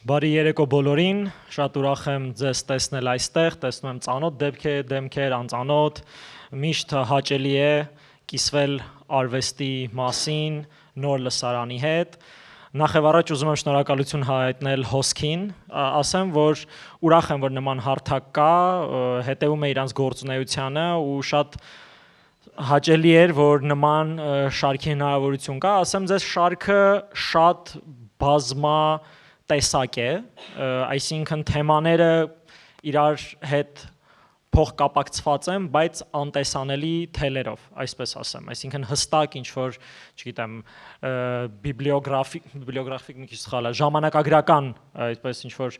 Բարի երեկո բոլորին, շատ ուրախ եմ ձեզ տեսնել այստեղ, տեսնում եմ ծանոթ դեմքեր, անծանոթ, միշտ հաճելի է կիսվել արվեստի մասին, նոր լսարանի հետ։ Նախ եւ առաջ ուզում եմ շնորհակալություն հայտնել Հոսքին, ասեմ, որ ուրախ եմ, որ նման հարթակ կա, հետևում է իրանց գործունեությանը ու շատ հաճելի էր, որ նման շարքի հնարավորություն կա, ասեմ ձեզ շարքը շատ բազմա տեսակ է, այսինքն թեմաները իրար հետ փոխկապակցված են, բայց անտեսանելի թելերով, այսպես ասեմ, այսինքն հստակ ինչ որ, չգիտեմ, բիբլիոգրաֆիկ մի քիչ սխալ է, ժամանակագրական, այդպես ինչ որ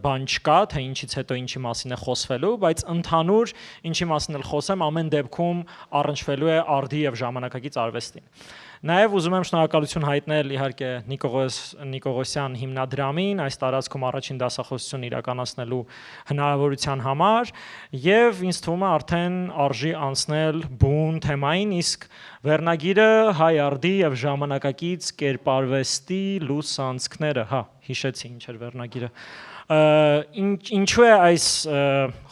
բան չկա, թե ինչից հետո ինչի մասին է խոսվելու, բայց ընդհանուր ինչի մասին էլ խոսեմ, ամեն դեպքում առնչվելու է արդի եւ ժամանակակից արվեստին։ Նաև ուզում եմ շնորհակալություն հայտնել իհարկե Նիկողոսյան հիմնադրամին այս տարածքում առաջին դասախոսություն իրականացնելու հնարավորության համար եւ ինձ թվում է արդեն արժի անցնել բուն թեմային, իսկ վերնագիրը հայ արդի եւ ժամանակակից կերպարվեստի լուսանցքները, հիշեցի ինչ էր վերնագիրը։ Ինչու է այս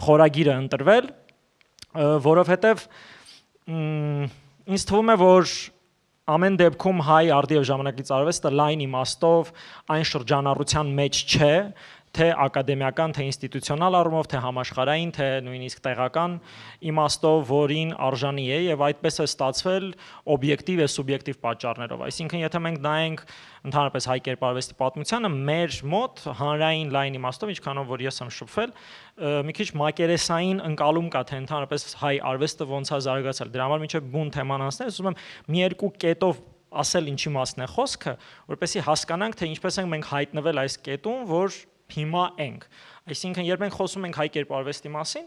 խորագիրը ընտրվել, որովհետեւ ինձ թվում է, որ ամեն դեպքում հայ արդի եւ ժամանակակից արվեստը լայն իմաստով այն շրջանառության մեջ չէ, թե ակադեմիական, թե ինստիտուցիոնալ առումով, թե համաշխարհային, թե նույնիսկ տեղական իմաստով, որին արժանի է եւ այդպես է ստացվել օբյեկտիվ եւ սուբյեկտիվ պատճառներով։ Այսինքն, եթե մենք նայենք ընդհանրապես հայ կերպարվեստի պատմությանը, մեր մոտ հանրային լայն իմաստով, ինչքանով որ ես եմ շփվել, մի քիչ մակերեսային ընկալում կա, թե ընդհանրապես հայ արվեստը ոնց է զարգացել։ Դրա համար մինչեւ բուն թեման անցնել, ուզում եմ մի երկու կետով ասել ինչի մասն է խոսքը, որպեսզի հասկանանք, թե ինչպես ենք մենք հայտնվել այս կետում, որ հիմա ենք։ Այսինքն, երբ մենք խոսում ենք հայ կերպարվեստի մասին,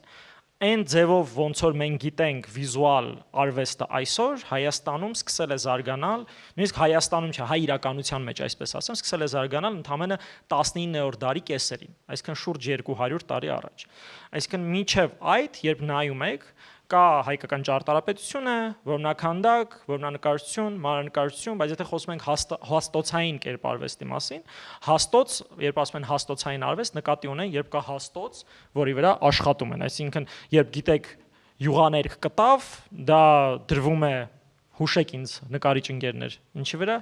այն ձևով ոնց որ մենք գիտենք վիզուալ արվեստը այսօր Հայաստանում սկսել է զարգանալ, նույնիսկ Հայաստանում չէ, հայ իրականության մեջ, այսպես ասեմ, սկսել է զարգանալ ընդամենը 19-րդ դարի կեսերին, այսինքն շուրջ 200 տարի առաջ։ Այսինքն, մինչև այդ, երբ նայում եք, կա հայկական ճարտարապետությունը, որմնաքանդակ, որմնանկարչություն, մանրանկարչություն, բայց եթե խոսում ենք հաստոցային կերպարվեստի մասին, հաստոց, երբ ասում են հաստոցային արվեստ, նկատի ունեն, երբ կա հաստոց, որի վրա աշխատում են, այսինքն, երբ գիտեք յուղաներկ կտավ, դա դրվում է, հուշեք ինձ նկարիչ ընկերներ, ինչի վրա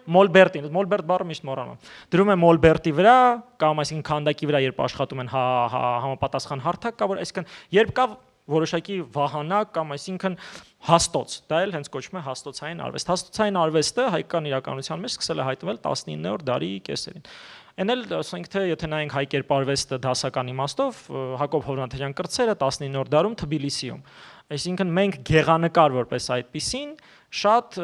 Մոլբերտին, Մոլբերտ բառը միշտ մոռանում եմ։ Դրում է Մոլբերտի վրա, կամ այսինքն քանդակի վրա, երբ աշխատում են համապատասխան հարթակ կա, որ այսինքն երբ կա որոշակի վահանակ կամ այսինքն հաստոց, դա էլ հենց կոչվում է հաստոցային արվեստ։ Հաստոցային արվեստը հայկական իրականության մեջ սկսել է հայտնվել 19-րդ դարի կեսերին։ Էն էլ ասենք թե եթե նայենք հայ կերպարվեստը դասական իմաստով, Հակոբ Հովնաթերյան կրտսերը 19-րդ դարում Թբիլիսիում։ Այսինքն մենք գեղանկար որպես այդպիսին շատ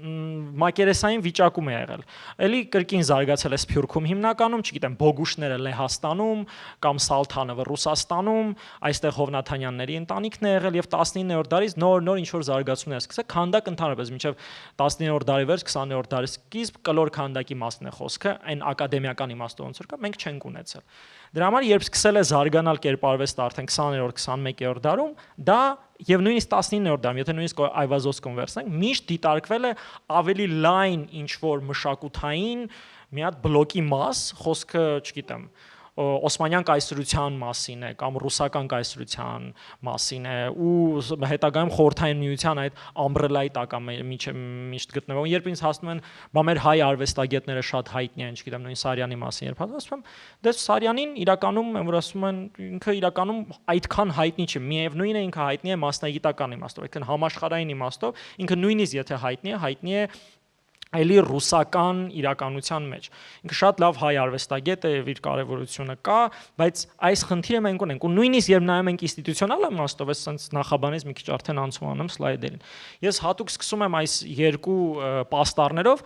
մակերեսային վիճակում է եղել։ Էլի կրկին զարգացել է Սփյուռքում հիմնականում, չգիտեմ, Բոգուշները Լեհաստանում կամ Սալթանովը Ռուսաստանում, այստեղ Հովնաթանյանների ընտանիքն է եղել եւ 19-րդ դարից նոր ինչ որ զարգացումներ սկսել։ Քանդակ ընդհանրապես մինչեւ 19-րդ դարի վերջ, 20-րդ դարի սկիզբ կլոր քանդակի մասն է խոսքը, այն ակադեմիական իմաստով ոնց որ կա, մենք չենք ունեցել։ Դրա համար երբ սկսել է զարգանալ կերպարվեստը արդեն 20-րդ, 21-րդ դարում, դա եւ նույնիսկ 19-րդ դարում, եթե նույնիսկ Այվազովսկուն վերցնենք, միշտ դիտարկվել է ավելի լայն ինչ որ մշակութային մի հատ բլոկի մաս, խոսքը, չգիտեմ, Օսմանյան կայսրության մասին է կամ ռուսական կայսրության մասին է ու հետագայում խորհրդային միության այդ ամբրելայի տակ միշտ գտնվում։ Երբ ինձ հասնում են, բա մեր հայ արվեստագետները շատ հայտնի են, չգիտեմ, նույն Սարյանի մասին երբ ասում եմ, դե Սարյանին իրականում որ ասում են ինքը իրականում այդքան հայտնի չէ, միևնույն է ինքը հայտնի է մասնագիտական իմաստով, այսինքն համաշխարհային իմաստով, ինքը նույնիսկ եթե հայտնի է այլի ռուսական իրականության մեջ։ Ինքը շատ լավ հայ արվեստագետ է եւ իր կարեւորությունը կա, բայց այս խնդիրը մենք ունենք ու նույնիսկ երբ նայում ենք ինստիտուցիոնալ իմաստով, այս sense նախաբանից մի քիչ արդեն անցում անեմ սլայդերին։ Ես հատուկ սկսում եմ այս երկու պաստառներով,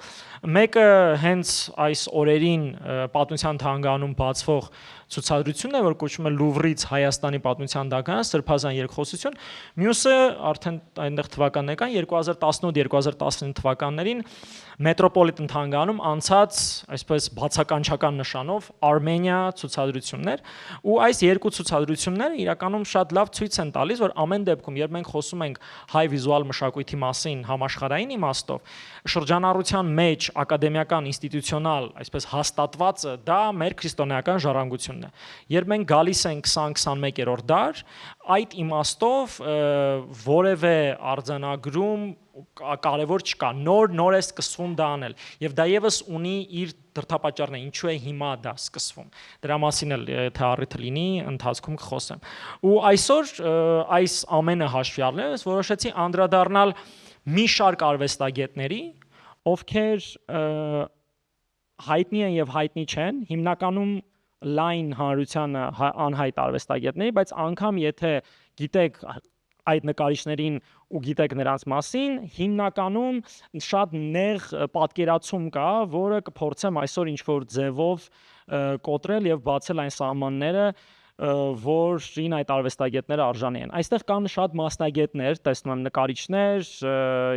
մեկը հենց այս օրերին պատմության թանգարանում բացվող ցուցադրությունն է, որ կոչվում է Լուվրից Հայաստանի պատմության դագան, սրբազան երկխոսություն, մյուսը արդեն այնտեղ թվականներ կան 2018-2019 թվականներին Մետրոպոլիտեն թանգարանում անցած այսպես բացականչական նշանով Armenia ցուցադրություններ ու այս երկու ցուցադրությունները իրականում շատ լավ ցույց են տալիս, որ ամեն դեպքում երբ մենք խոսում ենք հայ վիզուալ մշակույթի մասին համաշխարհային իմաստով, շրջանառության մեջ ակադեմիական ինստիտուցիոնալ այսպես հաստատվածը դա մեր քրիստոնեական ժառանգությունն է։ Երբ մենք գալիս ենք 20-21-րդ դար, այդ իմաստով որևէ արձանագրում կարևոր չկա, նոր է սկսվում դա անել եւ դա եւս ունի իր դրդապատճառն է, ինչու է հիմա դա սկսվում, դրա մասին էլ թե առիթը լինի ընթացքում կխոսեմ։ Ու այսօր այս ամենը հաշվի առնելով որոշեցի անդրադառնալ մի շարք արվեստագետների, ովքեր հայտնի են եւ հայտնի չեն, հիմնականում լայն հանրությանը անհայտ արվեստագետների, բայց անգամ եթե գիտեք այդ նկարիչներին ու գիտեք նրանց մասին, հիմնականում շատ նեղ պատկերացում կա, որը կփորձեմ այսօր ինչ-որ ձևով կոտրել եւ բացել այն սահմանները, որին այդ արվեստագետները արժանի են։ Այստեղ կան շատ մասնագետներ, տեսնում եմ նկարիչներ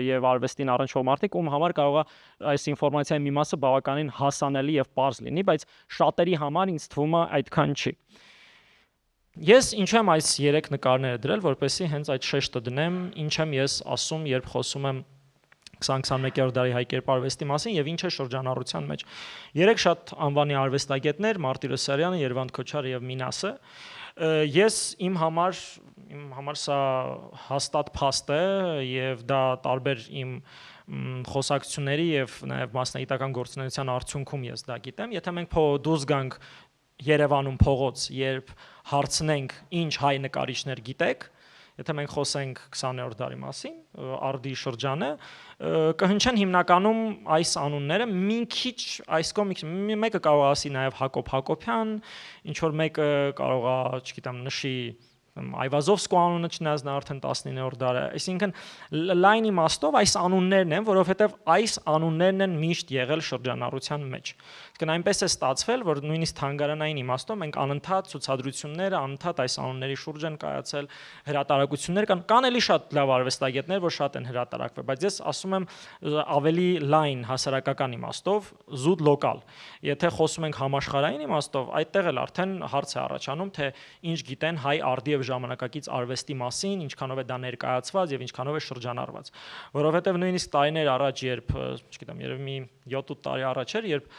եւ արվեստին առնչվող մարդիկ, ում համար կարող է այս ինֆորմացիայի մի մասը բավականին հասանելի եւ պարզ լինի, բայց շատերի համար ինձ թվում է այդքան չի։ Ես ինչ եմ այս 3 նկարները դրել, որպեսզի հենց այդ շեշտը դնեմ, ինչ եմ ես ասում, երբ խոսում եմ 20-21-րդ դարի հայ կերպարվեստի մասին եւ ինչ է շրջանառության մեջ։ 3 շատ անվանի արվեստագետներ՝ Մարտիրոս Սարյանը, Երվանդ Քոչարը եւ Մինասը։ Ես իմ համար սա հաստատ փաստ է եւ դա տարբեր իմ խոսակցությունների եւ նաեւ մասնագիտական գործունեության արդյունքում ես դա գիտեմ։ Եթե մենք դուրս գանք Երևանում փողոց, երբ հարցնենք ինչ հայ նկարիչներ գիտեք, եթե մենք խոսենք 20-րդ դարի մասին, արդի շրջանը, կհնչեն հիմնականում այս անունները, մի քիչ այս կողմից մեկը կարող է ասի նաև Հակոբ Հակոբյան, ինչ որ մեկը կարող է, չգիտեմ, նշի Այվազովսկու անունը չնայած նա արդեն 19-րդ դարը, այսինքն լայն իմաստով այս անուններն են, որովհետև այս անուններն են միշտ եղել շրջանառության մեջ։ Այսինքն այնպես է ստացվել, որ նույնիսկ թանգարանային իմաստով մենք անընդհատ ցուցադրություններ, անընդհատ այս անունների շուրջ են կայացել, հրատարակություններ կան էլի շատ լավ արվեստագետներ, որ շատ են հրատարակվել, բայց ես ասում եմ ավելի լայն հասարակական իմաստով, զուտ լոկալ։ Եթե խոսում ենք համաշխարհային իմաստով, այդտեղ էլ արդեն հարց է առաջանում, թե ինչ գիտեն հայ արդի եւ ժամանակակից արվեստի մասին, ինչքանով է դա ներկայացված եւ ինչքանով է շրջանառված։ Որովհետեւ նույնիսկ տարիներ առաջ, երբ, չգիտեմ, երևի մի 7-8 տարի առաջ էր, երբ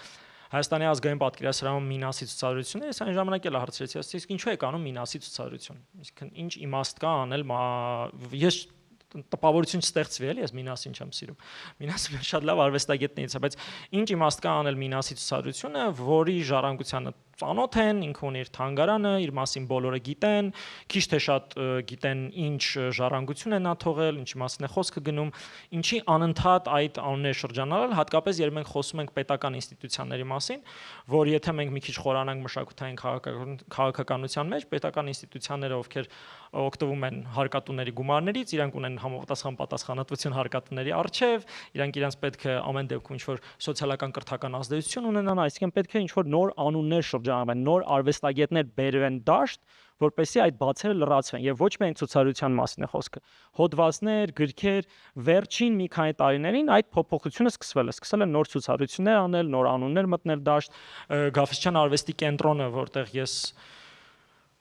Հայաստանի ազգային պատկերասրահում Մինասի ցուցադրությունները, ես այն ժամանակ էլ հարցրեցի, իսկ ինչու է կանում Մինասի ցուցադրություն։ Իսկ ինչ իմաստ կա անել, ես տպավորություն չստեղծվի էլի, ես Մինասին չեմ սիրում։ Մինասը շատ լավ արվեստագետներից է, բայց ինչ իմաստ կա անել Մինասի ցուցադրությունը, որի ժառանգությանը ծանոթ են, ինքը ունի իր թանգարանը, իր մասին բոլորը գիտեն, քիչ թե շատ գիտեն ինչ ժառանգություն է նա թողել, ինչի մասին է խոսքը գնում, ինչի անընդհատ այդ անունները շրջանառել, հատկապես երբ մենք խոսում ենք պետական ինստիտուցիաների մասին, որ եթե մենք մի քիչ խորանանք մշակութային քաղաքականության մեջ, պետական ինստիտուցիաները, ովքեր օգտվում են հարկատուների գումարներից, իրանք ունեն համապատասխան պատասխանատվություն հարկատուների առջև, իրանք իրենց պետք է ամեն դեպքում ինչ-որ սոցիալական կրթական ազդեցություն ունենան, այսինքն պետք է ինչ-որ նոր անուններ շրջանառվեն, նոր արվեստագետներ բերվեն դաշտ, որպեսզի այդ բացերը լրացվեն եւ ոչ միայն ցուցադրության մասին է խոսքը։ Հոդվածներ, գրքեր, վերջին մի քանի տարիներին այդ փոփոխությունը սկսել է նոր ցուցադրություններ անել, նոր անուններ մտնել դաշտ, Գաֆիսչյան արվեստի կենտրոնը, որտեղ ես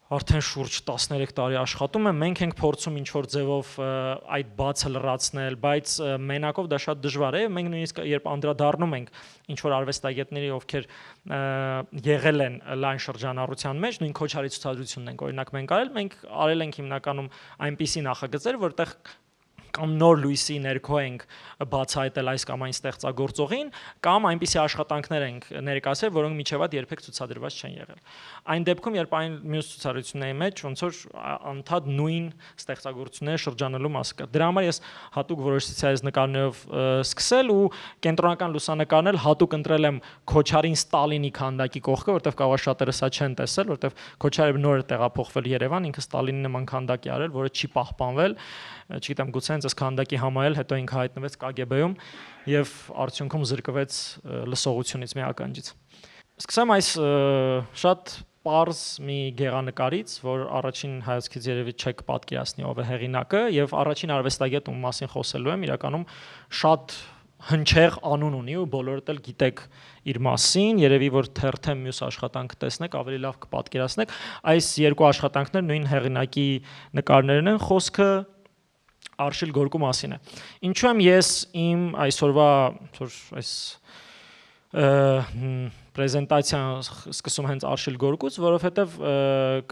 արդեն շուրջ 13 տարի աշխատում եմ, մենք ենք փորձում ինչ-որ ձևով այդ բացը լրացնել, բայց մենակով դա շատ դժվար է, մենք նույնիսկ երբ անդրադառնում ենք ինչ-որ արվեստագետների, ովքեր եղել են լայն շրջանառության մեջ, նույն Քոչարի ցուցադրությունն ենք օրինակ մենք արել ենք հիմնականում այնպիսի նախագծեր, որտեղ կամ նոր լույսի ներքո ենք բացահայտել այս կամ այն ստեղծագործողին, կամ այնպիսի աշխատանքներ ենք ներկայացրել, որոնք միջև այդ երբեք ցուցադրված չեն եղել։ Այն դեպքում, երբ այն մյուս ցուցադրությունների մեջ ոնց որ անդադ նույն ստեղծագործությունները շրջանալու մաս կա։ Դրա համար ես հատուկ որոշեցի այս նկարներով սկսել ու կենտրոնական լուսանկարն էլ հատուկ ընտրել եմ Քոչարին Ստալինի քանդակի կողքը, որտեղ կարող է շատերը սա չեն տեսել, որտեղ Քոչարը նոր է տեղափոխվել Երևան, ինքը Ստալինի նման քանդակ է արել, որը չի պահպանվել, չգիտեմ, գուցե հենց այս քանդակի համայել, հետո ինքը հայտնվեց KGB-ում եւ արդյունքում զրկվեց լսողությունից մի ականջից։ Սկսեմ այս շատ պարզ մի գեղանկարից, որ առաջին հայացքից երևի չեք պատկերացնի ով է հեղինակը եւ առաջին արվեստագետ ում մասին խոսելու եմ, իրականում շատ հնչեղ անուն ունի ու բոլորդ էլ գիտեք իր մասին, երևի որ թերթեմ մյուս աշխատանքը տեսնեք, ավելի լավ կպատկերացնեք։ Այս երկու աշխատանքներ նույն հեղինակի նկարներն են, խոսքը Արշիլ Գորկու մասին է։ Ինչու եմ ես իմ այսօրվա այս պրեզենտացիան սկսում հենց Արշիլ Գորկուց, որովհետև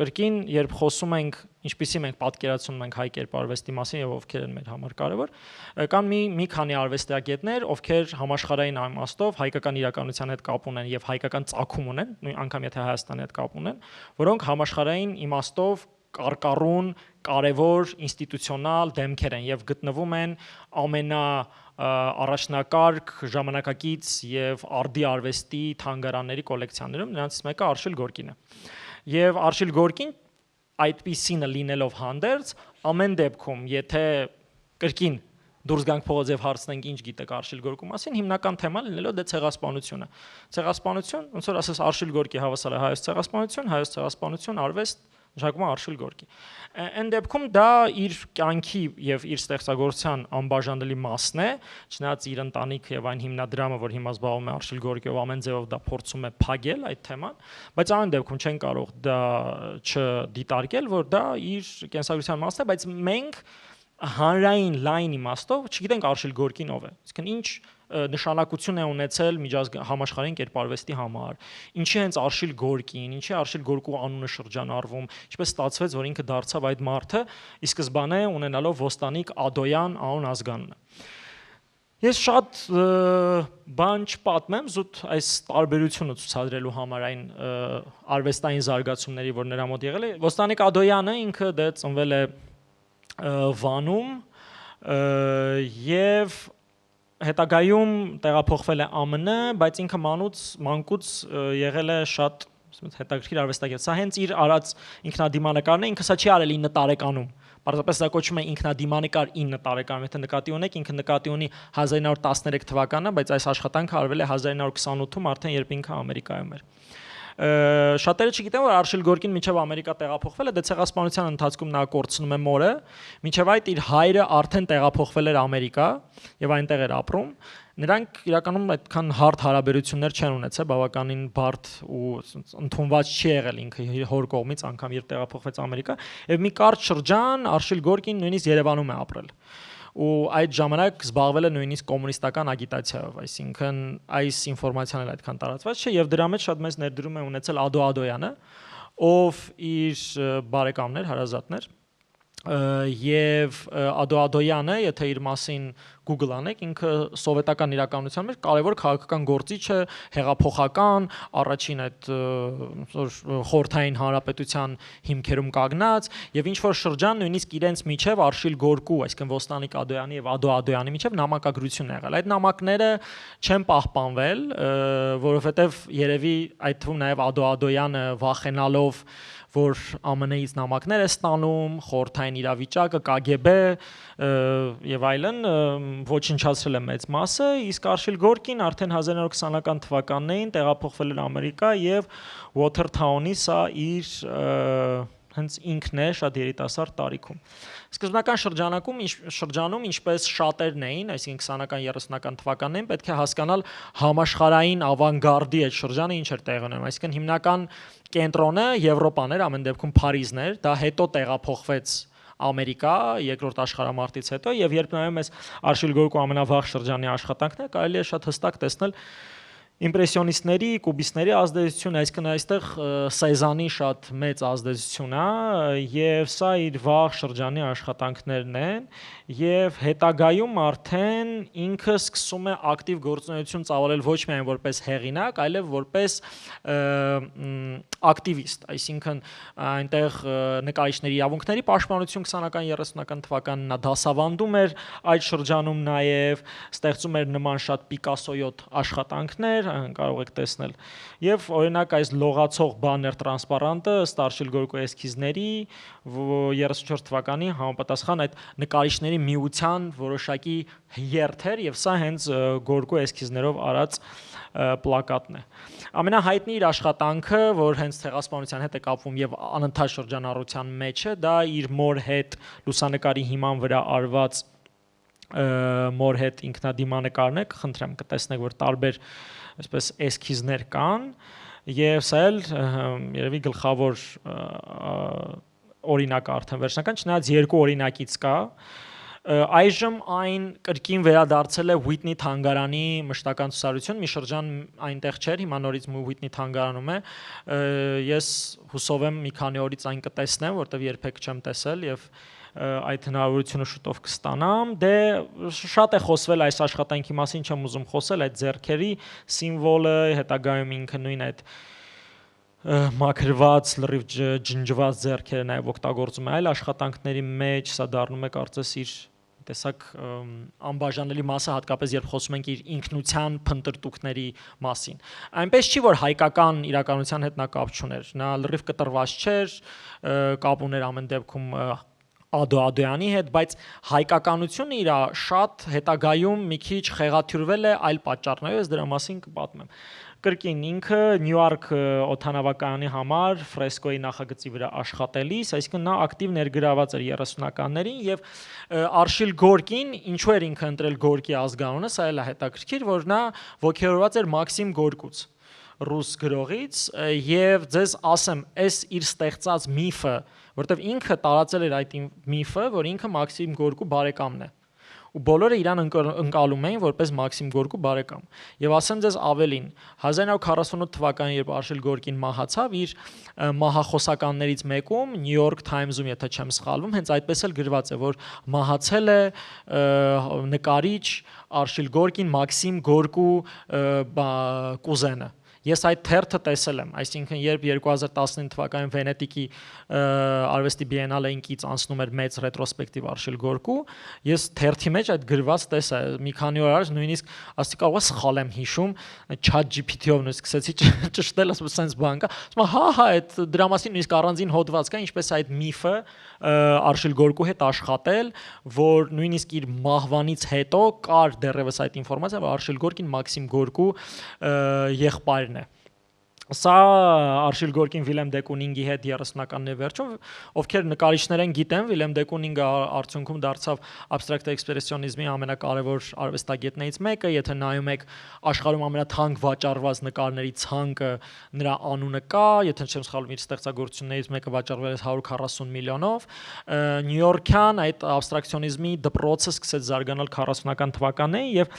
կրկին երբ խոսում ենք, ինչպիսի մենք պատկերացնում ենք հայ կերպարվեստի մասին եւ ովքեր են մեր համար կարևոր, կան մի քանի արվեստագետներ, ովքեր համաշխարհային իմաստով հայկական իրականության հետ կապ ունեն եւ հայկական ծագում ունեն, անգամ եթե Հայաստանի հետ կապ ունեն, որոնք համաշխարհային իմաստով կարկառուն, կարևոր ինստիտուցիոնալ դեմքեր են եւ գտնվում են առաջնակարգ ժամանակակից եւ արդի արվեստի թանգարանների կոլեկցիաներում, նրանցից մեկը Արշիլ Գորկին է։ Եվ Արշիլ Գորկին այդպիսինը լինելով հանդերձ, ամեն դեպքում, եթե կրկին դուրս գանք փողոց եւ հարցնենք ինչ գիտեք Արշիլ Գորկու մասին, հիմնական թեման լինելով դե ցեղասպանությունը։ Ցեղասպանություն, ոնց որ ասես Արշիլ Գորկի հավասար է հայոց ցեղասպանություն, արվեստ նշանակում է Արշիլ Գորկի։ Այն դեպքում դա իր կյանքի եւ իր ստեղծագործության անբաժանելի մասն է, չնայած իր ընտանիքը եւ այն հիմնադրամը, որ հիմա զբաղվում է Արշիլ Գորկիով, ամեն ձևով դա փորձում է փակել այդ թեման, բայց ամեն դեպքում չեն կարող դա չդիտարկել, որ դա իր կենսագրության մասն է, բայց մենք հանրային լայն իմաստով չգիտենք Արշիլ Գորկին ով է։ Իսկն ինչ նշանակություն է ունեցել համաշխարհային կերպարվեստի համար, ինչի հենց Արշիլ Գորկին, ինչի Արշիլ Գորկու անունը շրջանառվում, ինչպես ստացվեց, որ ինքը դարձավ այդ մարդը, ի սկզբանե ունենալով Ոստանիկ Ադոյան անուն ազգանունը։ Ես շատ բան չպատմեմ զուտ այս տարբերությունը ցուցադրելու համար այն արվեստային զարգացումների, որ նրա մոտ եղել է։ Ոստանիկ Ադոյանը ինքը դե ծնվել է Վանում եւ հետագայում տեղափոխվել է ԱՄՆ, բայց ինքը մանկուց եղել է շատ հետաքրքիր արվեստագետ։ Սա հենց իր արած ինքնադիմանկարն է, ինքը սա չի արել 9 տարեկանում։ Պարզապես դա կոչվում է ինքնադիմանկար 9 տարեկանում, եթե նկատի ունեք, ինքը նկատի ունի 1913 թվականը, բայց այս աշխատանքը արվել է 1928-ում, արդեն երբ ինքը Ամերիկայում էր։ Շատերը չգիտեն, որ Արշիլ Գորկին մինչև Ամերիկա տեղափոխվել է, դե ցեղասպանության ընթացքում նա կորցնում է մորը, մինչև այդ իր հայրը արդեն տեղափոխվել էր Ամերիկա եւ այնտեղ էր ապրում։ Նրանք իրականում այդքան հարթ հարաբերություններ չեն ունեցել, բավականին բարդ ու ընդունված չի եղել ինքը հոր կողմից, անգամ երբ տեղափոխվեց Ամերիկա, եւ մի կարճ շրջան Արշիլ Գորկին նույնիսկ Երևանում է ապրել։ Ու այդ ժամանակ զբաղվել է նույնիսկ կոմունիստական ագիտացիայով, այսինքն այս ինֆորմացիան էլ այդքան տարածված չէ եւ դրա մեջ շատ մեծ ներդրում է ունեցել Ադո Ադոյանը, ով իր բարեկամներ, հարազատներ եւ Ադո Ադոյանը, եթե իր մասին Google անեք, ինքը սովետական իրականության մեջ կարևոր քաղաքական գործիչ է, հեղափոխական, առաջին այդ խորհրդային հանրապետության հիմքերում կանգնած եւ ինչ որ շրջան նույնիսկ իրենց միջև Արշիլ Գորկու, այսինքն Ոստանիկ Ադոյանի եւ Ադո Ադոյանի միջև նամակագրություն է եղել։ Այդ նամակները չեն պահպանվել, որովհետեւ երևի այդ թվում նաեւ Ադո Ադոյանը վախենալով որ ԱՄՆ-ից նամակներ է ստանում, խորհրդային իրավիճակը, KGB եւ այլն ոչնչացրել է մեծ մասը, իսկ Արշիլ Գորկին արդեն 1920-ական թվականներին տեղափոխվել էր Ամերիկա եւ Watertown-ի սա իր հենց ինքն է շատ երիտասարդ տարիքում։ Սկզբնական շրջանում ինչպես շատերն էին, այսինքն 20-ական 30-ական թվականներին պետք է հասկանալ համաշխարհային ավանգարդի այդ շրջանը ինչ էր տեղի ունենում, այսինքն հիմնական կենտրոնը Եվրոպան էր, ամեն դեպքում Փարիզն էր, դա հետո տեղափոխվեց Ամերիկա երկրորդ աշխարհամարտից հետո եւ երբ նայում ես Արշիլ Գորկու ամենավաղ շրջանի աշխատանքները, կարելի է շատ հստակ տեսնել իմպրեսիոնիստների, կուբիստների ազդեցությունը, այսինքն այստեղ Սեզանի շատ մեծ ազդեցություն է եւ սա իր վաղ շրջանի աշխատանքներն են եւ հետագայում արդեն ինքը սկսում է ակտիվ գործունեություն ծավալել ոչ միայն որպես հեղինակ, այլև որպես ակտիվիստ, այսինքն այնտեղ նկարիչների իրավունքների պաշտպանություն 20-ական 30-ական թվականին նա դասավանդում էր այդ շրջանում նաեւ ստեղծում էր նման շատ Պիկասոյոտ աշխատանքներ կարող եք տեսնել եւ օրինակ այս լողացող բաներ տրանսպարանտը ըստ Արշիլ Գորկու էսքիզների 34 թվականի համապատասխան այդ նկարիչների միության որոշակի երթ էր եւ սա հենց Գորկու էսքիզներով արած պլակատն է։ Ամենահայտնի իր աշխատանքը, որ հենց ցեղասպանության հետ է կապվում եւ անընդհատ շրջանառության մեջ է, դա իր մոր հետ լուսանկարի հիման վրա արված մոր հետ ինքնադիմանկարներ, կխնդրեմ կտեսնեք, որ տարբեր այսպես էսքիզներ կան, եւ սա էլ երևի գլխավոր օրինակը արդեն վերջնական, չնայած երկու օրինակից կա, այժմ այն կրկին վերադարձել է Whitney թանգարանի մշտական ցուցարություն, մի շրջան այնտեղ չէր, հիմա նորից Whitney թանգարանում է, ես հուսով եմ մի քանի օրից այն կտեսնեմ, որտեղ երբեք չեմ տեսել եւ այդ հնարավորությունը շուտով կստանամ, դե շատ է խոսվել այս աշխատանքի մասին, չեմ ուզում խոսել, այդ ձեռքերի սիմվոլը, հետագայում ինքը նույն այդ մաքրված, լրիվ ջնջված ձեռքերը նաև օգտագործում է այլ աշխատանքների մեջ, սա դառնում է կարծես իր տեսակ անբաժանելի մասը, հատկապես երբ խոսում ենք իր ինքնության փնտրտուքների մասին։ Այնպես չի, որ հայկական իրականության հետ նա կապ չուներ, նա լրիվ կտրված չէր, կապ ուներ ամեն դեպքում Ադոյանի հետ, բայց հայկականությունը իր շատ հետագայում մի քիչ խեղաթյուրվել է այլ պատճառներով, ես դրա մասին կպատմեմ։ Կրկին ինքը Նյու Յորք օդանավակայանի համար ֆրեսկոյի նախագծի վրա աշխատելիս, այսինքն նա ակտիվ ներգրաված էր 30-ականներին եւ Արշիլ Գորկին, ինչու էր ինքը ընտրել Գորկի ազգանունը, սա էլ է հետաքրքիր, որ նա ոգևորված էր Մաքսիմ Գորկուց, ռուս գրողից, եւ ձեզ ասեմ, այս իր ստեղծած միֆը, որտեվ ինքը տարածել էր այդ միֆը, որ ինքը Մաքսիմ Գորկու բարեկամն է։ Ու բոլորը իրան ընկալում էին որպես Մաքսիմ Գորկու բարեկամ։ Եվ ասեմ ձեզ ավելին, 1948 թվականին, երբ Արշիլ Գորկին մահացավ, իր մահախոսականներից մեկում New York Times-ում, եթե չեմ սխալվում, հենց այդպես էլ գրված է, որ մահացել է նկարիչ Արշիլ Գորկին Մաքսիմ Գորկու կուզենը։ Ես այդ թերթը տեսել եմ, այսինքն երբ 2019 թվականին Վենետիկի արվեստի բիենալեին կից անցնում էր մեծ ռետրոսպեկտիվ Արշիլ Գորկու, ես թերթի մեջ այդ գրված տեսա, մի քանի օր առաջ նույնիսկ ասի կարող է սխալ եմ հիշում, ChatGPT-ով նույնիսկ սկսեցի ճշտել, ասում sense բան կա, ասում հա, այդ դրա մասին նույնիսկ առանձին հոդված կա, ինչպես այդ միֆը Արշիլ Գորկու հետ աշխատել, որ նույնիսկ իր մահվանից հետո կար դեռևս այդ ինֆորմացիա, որ Արշիլ Գորկին Մաքսիմ Գորկու եղբայրն է։ Սա Արշիլ Գորկին Վիլեմ դե Կունինգի հետ 30-ականների վերջում, ովքեր նկարիչներ են գիտեն, Վիլեմ դե Կունինգը արդյունքում դարձավ абստրակտ էքսպրեսիոնիզմի ամենակարևոր արվեստագետներից մեկը, եթե նայում եք աշխարհում ամենաթանկ վաճառված նկարների ցանկը, նրա անունը կա, եթե չեմ սխալվում, իր ստեղծագործություններից մեկը վաճառվել է 140 միլիոնով, նյույորքյան այդ абստրակցիոնիզմի դպրոցը սկսեց զարգանալ 40-ական թվականներին եւ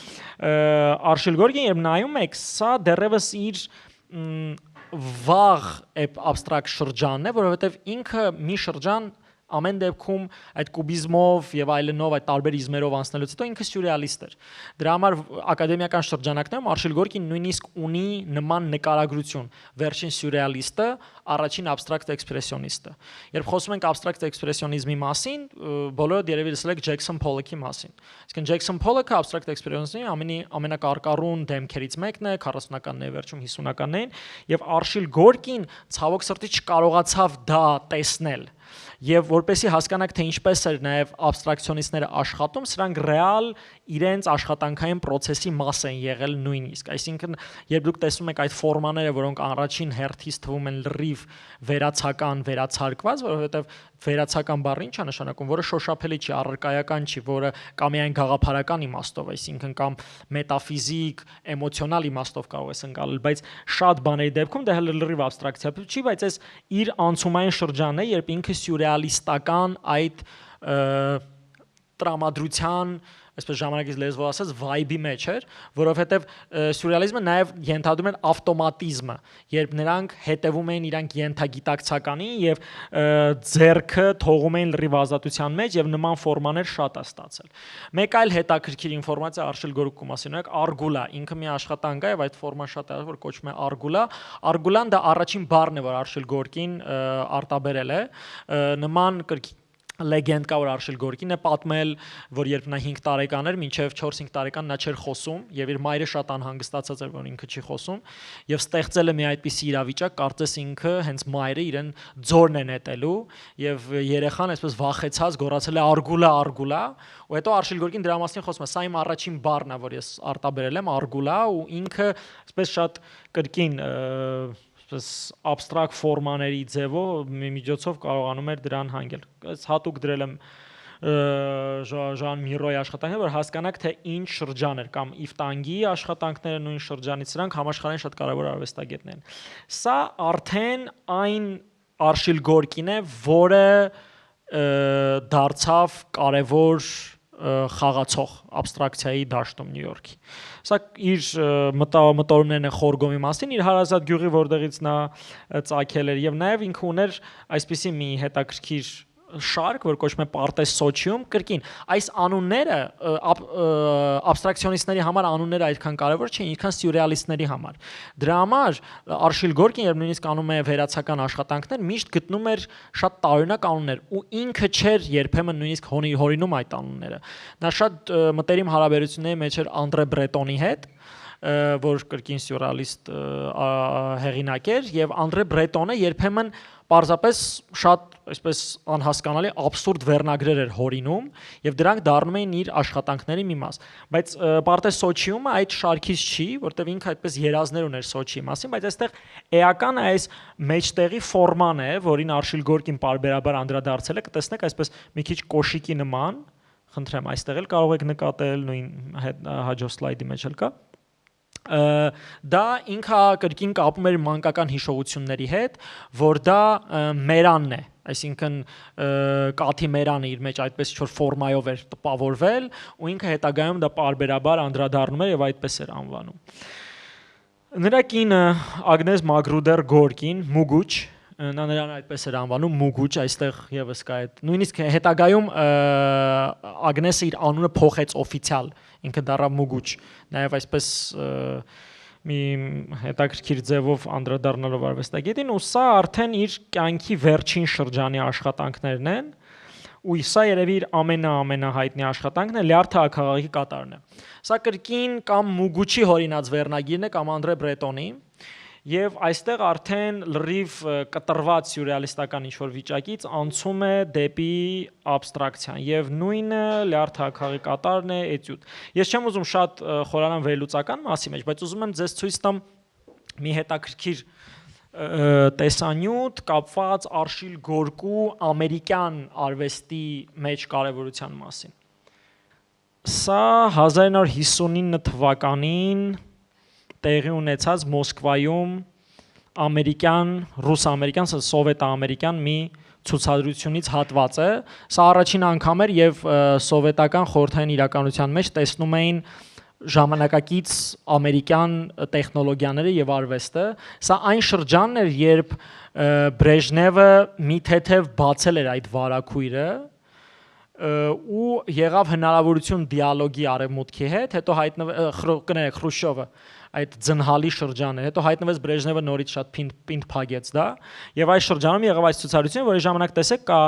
Արշիլ Գորկին երբ նայում եք, սա դեռևս իր վաղ абստրակտ շրջանն է, որովհետև ինքը մի շրջան ամեն դեպքում այդ կուբիզմով եւ այլնով այդ տարբեր իզմերով անցնելուց հետո ինքը սյուրռեալիստ էր։ Դրա համար ակադեմիական շրջանակներում Արշիլ Գորկին նույնիսկ ունի նման նկարագրություն՝ վերջին սյուրռեալիստը, առաջին абստրակտ էքսպրեսիոնիստը։ Երբ խոսում ենք абստրակտ էքսպրեսիոնիզմի մասին, բոլորը երևի լսել եք Ջեքսոն Փոլոքի մասին։ Այսինքն Ջեքսոն Փոլոքը абստրակտ էքսպրեսիոնիզմի ամենակարկառուն դեմքերից մեկն է 40-ականների վերջում 50-ականներին, եւ Արշիլ Գորկին ցավոք սրտի չկարողացավ դա տեսնել։ Եվ որպեսզի հասկանաք, թե ինչպես էր նաև абստրակցիոնիստները աշխատում, սրանք ռեալ իրենց աշխատանքային process-ի մաս են եղել նույնիսկ։ Այսինքն, երբ դուք տեսնում եք այդ ֆորմաները, որոնք առաջին հերթից թվում են լրիվ վերացական, վերացարկված, որովհետև վերացական բառը ի՞նչ է նշանակում, որը շոշափելի չի, առարկայական չի, որը կամ միայն գաղափարական իմաստով, այսինքն կամ մետաֆիզիկ, էմոցիոնալ իմաստով կարող ես ընկալել, բայց շատ բաների դեպքում դա լրիվ абստրակցիա չի, բայց այս իր անցումային շրջանն է, երբ ինքը սյուրռեալիստական այդ տրամադրության, այսպես ժամանակից լեզվով ասած, vibe-ի մեջ էր, որովհետև սյուրռեալիզմը նաև ենթադրում էր ավտոմատիզմը, երբ նրանք հետևում էին իրանք ենթագիտակցականին եւ ձեռքը թողում էին լրիվ ազատության մեջ եւ նման ֆորմաներ շատ է ստացել։ Մեկ այլ հետաքրքիր ինֆորմացիա Արշիլ Գորկու մասին է Արգուլա, ինքը մի աշխատանք է եւ այդ ֆորման շատ է, որ կոչվում է Արգուլա։ Արգուլան դա առաջին բառն է, որ Արշիլ Գորկին արտաբերել է, նման լեգենդ կա, որ Արշիլ Գորկին է պատմել, որ երբ նա 5 տարեկան էր, մինչև 4-5 տարեկան նա չէր խոսում եւ իր մայրը շատ անհանգստացած էր, որ ինքը չի խոսում եւ ստեղծել է մի այդպիսի իրավիճակ, կարծես ինքը հենց մայրը իրեն ձորն է նետելու եւ երեխան այսպես վախեցած գոռացել է Արգուլա, Արգուլա, ու հետո Արշիլ Գորկին դրա մասին խոսում է, սա իմ առաջին բառն է, որ ես արտաբերել եմ Արգուլա, ու ինքը այսպես շատ կրկին абստրակտ ֆորմաների ձևով միջոցով կարողանում էր դրան հանգել։ Այս հատուկ դրել եմ Ժան Միրոյի աշխատանքները, որ հասկանաք, թե ինչ շրջան էր կամ Իվտանգի աշխատանքները նույն շրջանից, սրանք համաշխարհային շատ կարևոր արվեստագետներ են։ Սա արդեն այն Արշիլ Գորկին է, որը դարձավ կարևոր խաղացող абստրակցիայի դաշտում Նյու Յորքի։ Սա իր մտորումներն է խորգոմի մասին, իր հարազատ գյուղի, որտեղից նա ծագել էր, եւ նաեւ ինքը ուներ այսպիսի մի հետաքրքիր շարք, որ կոչվում է Պարտեզ Սոչիում, կրկին այս անունները абստրակցիոնիստների համար անունները այդքան կարևոր չեն, ինչքան սյուրռեալիստների համար։ Դրա համար Արշիլ Գորկին, երբ նույնիսկ անում է վերացական աշխատանքներ, միշտ գտնում էր շատ տարօրինակ անուններ, ու ինքը չէր երբեմն նույնիսկ հորինում այդ անունները։ Նա շատ մտերիմ հարաբերությունների մեջ էր Անդրե Բրետոնի հետ, որ կրկին սյուրռեալիստ հեղինակ էր, եւ Անդրե Բրետոնը երբեմն պարզապես շատ այսպես անհասկանալի աբսուրդ վերնագրեր էր հորինում եւ դրանք դառնում էին իր աշխատանքների մի մաս, բայց Պարտեզ Սոչիումը այդ շարքից չի, որտեղ ինքը այդպես երազներ ուներ Սոչիի մասին, բայց այստեղ էական այս մեջտեղի ֆորման է, որին Արշիլ Գորկին պարբերաբար անդրադարձել է, կտեսնեք այսպես մի քիչ կոշիկի նման, խնդրեմ, այստեղ էլ կարող եք նկատել, նույն հաջորդ սլայդի մեջ էլ կա։ Դա ինքը կրկին կապում էր մանկական հիշողությունների հետ, որ դա մերանն է, այսինքն կաթի մերանը իր մեջ այդպես ինչ-որ ֆորմայով էր տպավորվել, ու ինքը հետագայում դա պարբերաբար անդրադառնում էր եւ այդպես էր անվանում։ Նրա կինը Ագնես Մագրուդեր Գորկին, Մուգուչ, նա նրան այդպես էր անվանում, Մուգուչ, այստեղ եւս կա այդ։ Նույնիսկ հետագայում Ագնեսը իր անունը փոխեց օֆիցիալ, ինքը դառավ Մուգուչ, նաեւ այսպես մի հետաքրքիր ձևով անդրադառնալով արվեստագետին, ու սա արդեն իր կյանքի վերջին շրջանի աշխատանքներն են, ու սա երևի իր ամենահայտնի աշխատանքն է, Լյարդա քաղաքի կատարն է։ Սա կրկին կամ Մուգուչի հորինած վերնագիրն է, կամ Անդրե Բրետոնի, եւ այստեղ արդեն լրիվ կտրված սյուրռեալիստական ինչ-որ վիճակից անցում է դեպի абստրակցիան, եւ նույնը Լյարդա քաղաքի կատարն է, էտյուդ։ Ես չեմ ուզում շատ խորանալ վերլուծական մասի մեջ, բայց ուզում եմ ձեզ ցույց տամ մի հետաքրքիր տեսանյութ կապված Արշիլ Գորկու ամերիկյան արվեստի մեջ կարևորության մասին։ Սա 1959 թվականին տեղի ունեցած Մոսկվայում ռուս-ամերիկյան, սովետ-ամերիկյան մի ցուցադրությունից հատված է։ Սա առաջին անգամ էր, եւ սովետական խորհրդային իրականության մեջ տեսնում էին ժամանակակից ամերիկյան տեխնոլոգիաները եւ արվեստը։ Սա այն շրջանն էր, երբ Բրեժնևը մի թեթև բացել էր այդ վարակույրը ու եղավ հնարավորություն դիալոգի արևմուտքի հետ, հետո Խրուշչովը այդ ձնհալի շրջանը, հետո հայտնվեց Բրեժնևը նորից շատ պինդ փագեց դա, եւ այս շրջանում եղավ այս ցուցադրությունը, որի ժամանակ տեսեք կա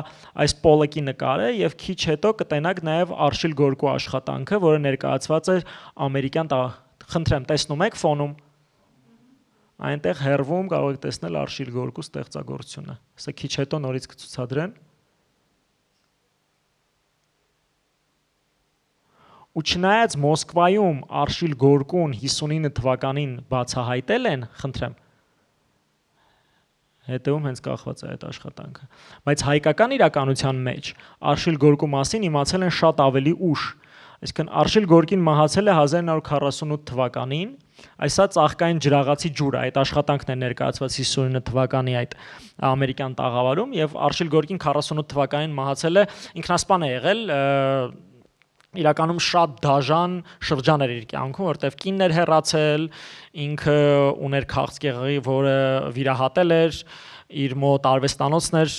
այս Պոլոկի նկարը, եւ քիչ հետո կտենաք նաեւ Արշիլ Գորկու աշխատանքը, որը ներկայացված է ամերիկյան խնդրեմ, տեսնում եք ֆոնում, այնտեղ հեռվում կարող եք տեսնել Արշիլ Գորկու ստեղծագործությունը, սա քիչ հետո նորից կցուցադրեն։ Ու չնայած Մոսկվայում Արշիլ Գորկուն 59 թվականին բացահայտել են, խնդրեմ, հետևում հենց կախված է այդ աշխատանքը, բայց հայկական իրականության մեջ Արշիլ Գորկու մասին իմացել են շատ ավելի ուշ, այսինքն Արշիլ Գորկին մահացել է 1948 թվականին, այսա ծաղկային ջրաղացի ջուրը, այդ աշխատանքն է ներկայացված 59 թվականի այդ ամերիկյան տաղավարում, եւ Արշիլ Գորկին 48 թվականին մահացել է, ինքնասպան է եղել, իրականում շատ դաժան շրջան էր իր կյանքում, որտեվ կինն էր հեռացել, ինքը ուներ քաղցկեղի, որը վիրահատել էր, իր մոտ արվեստանոցն էր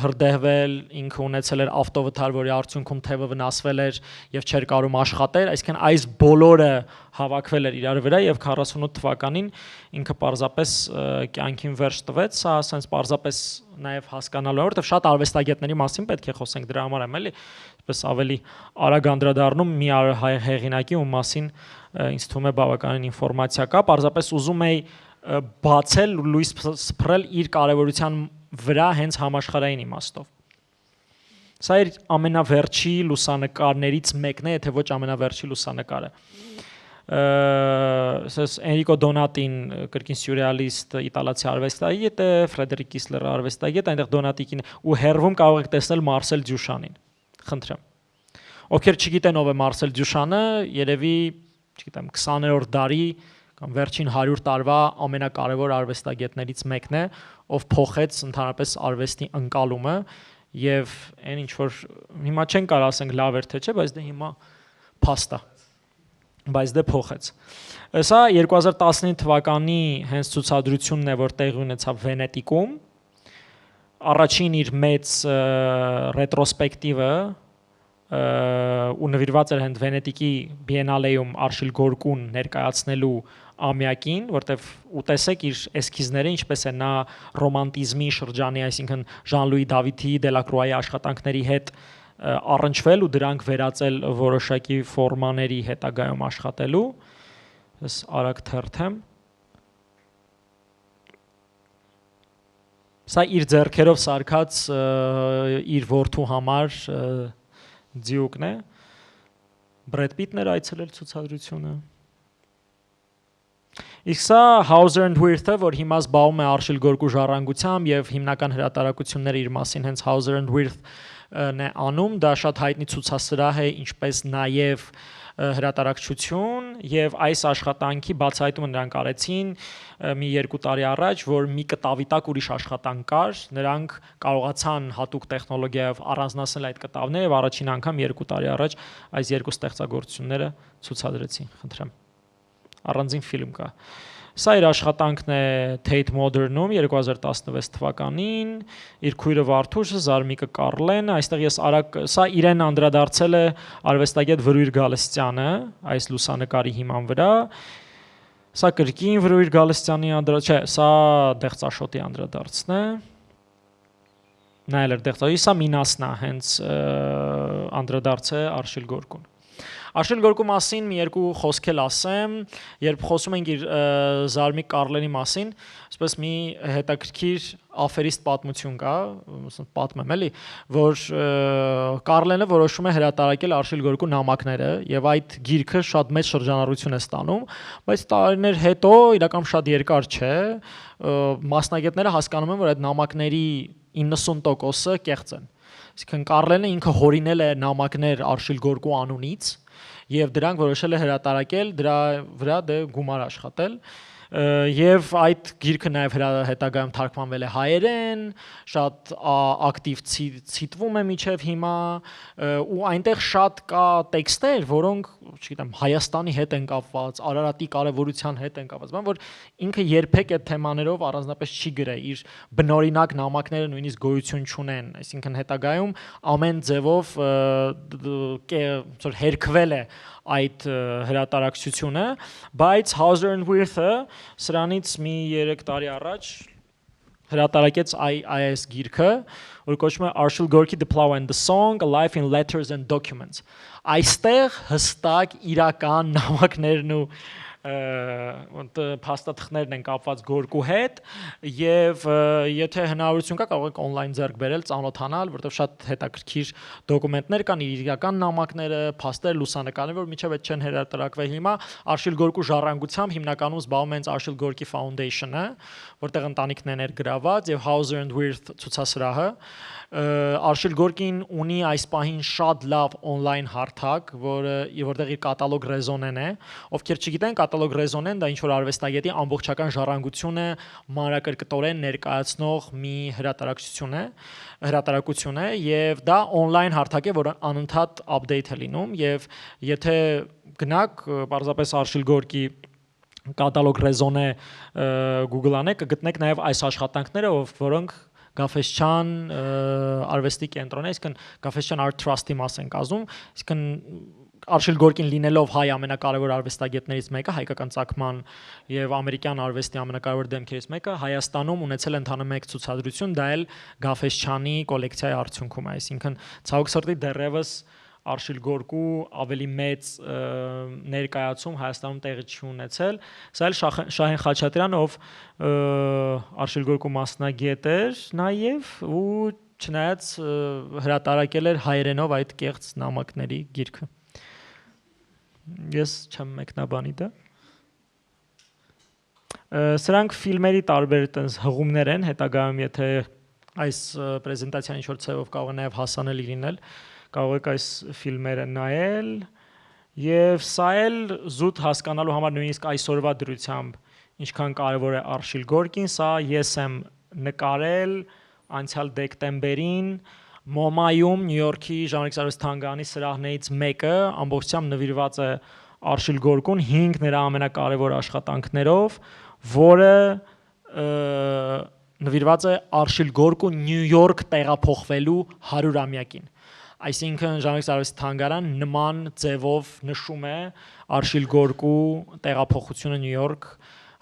հրդեհվել, ինքը ունեցել էր ավտովթար, որի արդյունքում թևը վնասվել էր եւ չէր կարող աշխատել, այսինքն այս բոլորը հավաքվել էր իրար վրա եւ 48 թվականին ինքը պարզապես կյանքին վերջ տվեց, սա ասենց պարզապես նաեւ հասկանալու է, որտեվ շատ արվեստագետների մասին պետք է խոսենք, դրա համար եմ էլի այսպես ավելի արագ անդրադառնում մի հեղինակի ու մասին ինձ թվում է բավականին ինֆորմացիա կա, պարզապես ուզում էի բացել լույս սփռել իր կարևորության վրա հենց համաշխարհային իմաստով։ Սա իր ամենավերջի լուսանկարներից մեկն է, եթե ոչ ամենավերջի լուսանկարը։ Ասես Էնրիկո Դոնատին կրկին սյուրռեալիստ իտալացի արվեստագետ է, Ֆրեդերիկ Կիսլերը արվեստագետ, այնտեղ Դոնատիկին ու հերվում կարող եք տեսնել Մարսել Դյուշանին։ Խնդրեմ։ Ովքեր չգիտեն ով է Մարսել Դյուշանը, երևի, չգիտեմ, 20-րդ դարի կամ վերջին 100 տարվա ամենակարևոր արվեստագետներից մեկն է, ով փոխեց ընդհանրապես արվեստի ընկալումը եւ այն ինչ որ հիմա չեն կարող ասենք լավ էր թե չէ, բայց դե հիմա փաստ է։ Բայց դե փոխեց։ Սա 2019 թվականի հենց ցուցադրությունն է, որ տեղի ունեցավ Վենետիկում։ Առաջին իր մեծ ռետրոսպեկտիվը ու նվիրված էր հենց Վենետիկի բիենալեում Արշիլ Գորկուն ներկայացնելու ամյակին, որտեվ ուտեսեք իր էսքիզները, ինչպես է նա ռոմանտիզմի շրջանի, այսինքն Ժան-Լուի Դավիթի, Դելակրուայի աշխատանքների հետ առնչվել ու դրանք վերածել որոշակի ֆորմաների հետագայում աշխատելու։ Ես արագ թերթեմ։ Սա իր ձեռքերով սարքած իր որդու համար ձիուկն է։ Բրեդ Պիտն էր այցելել ցուցադրությունը։ Իսկ սա Hauser and Wirth-ը, որ հիմա զբաղվում է Արշիլ Գորկու ժառանգությամբ եւ հիմնական հրատարակությունները իր մասին հենց Hauser and Wirth-ն է անում, դա շատ հայտնի ցուցասրահ է, ինչպես նաեւ հրատարակչություն եւ այս աշխատանքի բացահայտումը նրանք արեցին մի 2 տարի առաջ, որ մի կտավի տակ ուրիշ աշխատանք կար, նրանք կարողացան հատուկ տեխնոլոգիայով առանձնացնել այդ կտավները եւ առաջին անգամ 2 տարի առաջ այս երկու ստեղծագործությունները ցուցադրեցին, խնդրեմ։ Առանձին ֆիլմ կա։ Սա իր աշխատանքն է Tate Modern-ում 2016 թվականին, իր քույրը Վարդուշը, Զարմիկը Կարլենը, այստեղ ես արագ, սա իրեն անդրադարձել է արվեստագետ Վրույր Գալստյանը, այս լուսանկարի հիման վրա։ Սա կրկին Վրույր Գալստյանի չէ, սա Դեղծաշոտի անդրադարձն է։ Նայել էր Դեղծաշոտի, սա Մինասն է, հենց անդրադարձ է Արշիլ Գորկուն։ Արշիլ Գորկու մասին մի երկու խոսք էլ ասեմ, երբ խոսում ենք իր Զարմիկ Կարլենի մասին, այսպես մի հետաքրքիր աֆերիստ պատմություն կա, պատմեմ էլի, որ Կարլենը որոշում է հրատարակել Արշիլ Գորկու նամակները եւ այդ գիրքը շատ մեծ շրջանառություն է ստանում, բայց տարիներ հետո իրական շատ երկար չէ, մասնագետները հասկանում են, որ այդ նամակների 90%-ը կեղծ են։ Այսինքն Կարլենը ինքը հորինել է նամակներ Արշիլ Գորկու անունից եւ դրանք որոշել է հրատարակել, դրա վրա դե գումար աշխատել եւ այդ գիրքը նաեւ հետագայում թարգմանվել է հայերեն, շատ ակտիվ ցիտվում է միջև հիմա ու այնտեղ շատ կա տեքստեր, որոնք, չգիտեմ, Հայաստանի հետ են կապված, Արարատի կարևորության հետ են կապված, բան որ ինքը երբեք այդ թեմաներով առանձնապես չի գրել, իր բնօրինակ նամակները նույնիսկ գոյություն չունեն, այսինքն հետագայում ամեն ձևով հերքվել է այդ հրատարակչությունը, բայց Hauser and Wirth-ը սրանից մի 3 տարի առաջ հրատարակեց այս գիրքը, որ կոչվում է Arshil Gorky The Plow and the Song, A Life in Letters and Documents։ Այստեղ հստակ իրական նամակներն ու փաստաթղթերն են կապված Գորկու հետ եւ եթե հնարավորություն կա կարող եք on-line ձեռք բերել, ծանոթանալ, որտեղ շատ հետաքրքիր դոկումենտներ կան, իրական նամակները, փաստեր, լուսանկարներ, որ միջև այդ չեն հրատարակվել հիմա։ Արշիլ Գորկու ժառանգությամբ հիմնականում զբաղվում են Arshil Gorky Foundation-ը, որտեղ ընտանիքն է ներգրաված եւ Hauser and Wirth ցուցասրահը։ Արշիլ Գորկին ունի այս պահին շատ լավ on-line հարթակ, որտեղ իր կատալոգ ռեզոնեն է, ովքեր չգիտեն կատալոգ ռեզոնեն, դա ինչ որ արվեստագետի ամբողջական ժառանգությունը մանրակրկտորեն ներկայացնող մի հրատարակություն է եւ դա on-line հարթակ է, որը անընդհատ update է լինում եւ եթե գնաք պարզապես Արշիլ Գորկի կատալոգ ռեզոնե Google անեք, կգտնեք նաեւ այս աշխատանքները, որոնք Գաֆեսչյան արվեստի կենտրոնը, այսինքն Գաֆեսչյան Art Trust-ի մաս են կազմում, այսինքն Արշիլ Գորկին լինելով հայ ամենակարևոր արվեստագետներից մեկը, հայկական ծագման եւ ամերիկյան արվեստի ամենակարևոր դեմքերից մեկը, Հայաստանում ունեցել ընդհանուր մեկ ցուցադրություն, դա էլ Գաֆեսչյանի կոլեկցիայի արդյունքում է, այսինքն ցավոք սրտի դեռևս Արշիլ Գորկու ավելի մեծ ներկայացում Հայաստանում տեղի չի ունեցել, սա էլ Շահեն Խաչատրյան, ով Արշիլ Գորկու մասնագետ էր նաև ու չնայած հրատարակել էր հայերենով այդ կեղծ նամակների գիրքը։ Ես չեմ մեկնաբանի դա։ Սրանք ֆիլմերի տարբեր տես հղումներ են, հետագայում եթե այս պրեզենտացիան ինչ-որ ցևով կարող է նաև հասանելի լինել, կարող եք այս ֆիլմերը նայել եւ սա էլ զուտ հասկանալու համար նույնիսկ այսօրվա դրությամբ ինչքան կարեւոր է Արշիլ Գորկին, սա ես եմ նկարել անցյալ դեկտեմբերին MoMA-ում Նյու Յորքի Ժամանակ արվեստ թանգարանի սրահներից մեկը ամբողջությամբ նվիրված է Արշիլ Գորկուն 5 նրա ամենակարևոր աշխատանքներով, որը նվիրված է Արշիլ Գորկու Նյու Յորք տեղափոխվելու 100-ամյակին։ Այսինքն Ժամանակ արվեստ թանգարան նման ձևով նշում է Արշիլ Գորկու տեղափոխությունը Նյու Յորք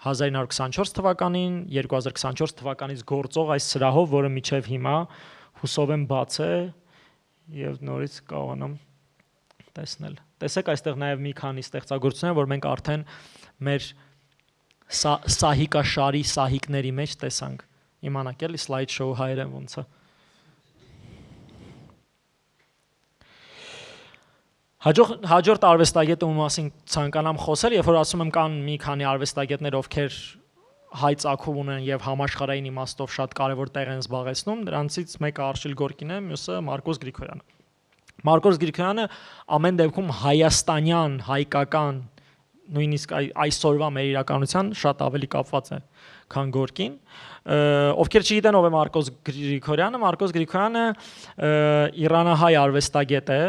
1924 թվականին, 2024 թվականից գործող այս սրահով, որը մինչև հիմա հուսով եմ բաց է եւ նորից կարողանամ տեսնել։ Տեսեք այստեղ նաեւ մի քանի ստեղծագործություններ, որ մենք արդեն մեր սահիկաշարի սահիկների մեջ տեսանք։ Իմանաք էլի slide show հայերեն ոնց է։ Հաջորդ արվեստագետը ում մասին ցանկանամ խոսել, երբ որ ասում եմ կան մի քանի արվեստագետներ, ովքեր հայ ծագում ունեն եւ համաշխարհային իմաստով շատ կարեւոր տեղ են զբաղեցնում, դրանցից մեկը Արշիլ Գորկին է, մյուսը Մարկոս Գրիգորյանը։ Մարկոս Գրիգորյանը ամեն դեպքում հայաստանյան, հայկական, նույնիսկ այսօրվա մեր իրականության շատ ավելի կապված է, քան Գորկին։ Ովքեր չգիտեն ով է Մարկոս Գրիգորյանը իրանահայ արվեստագետ է,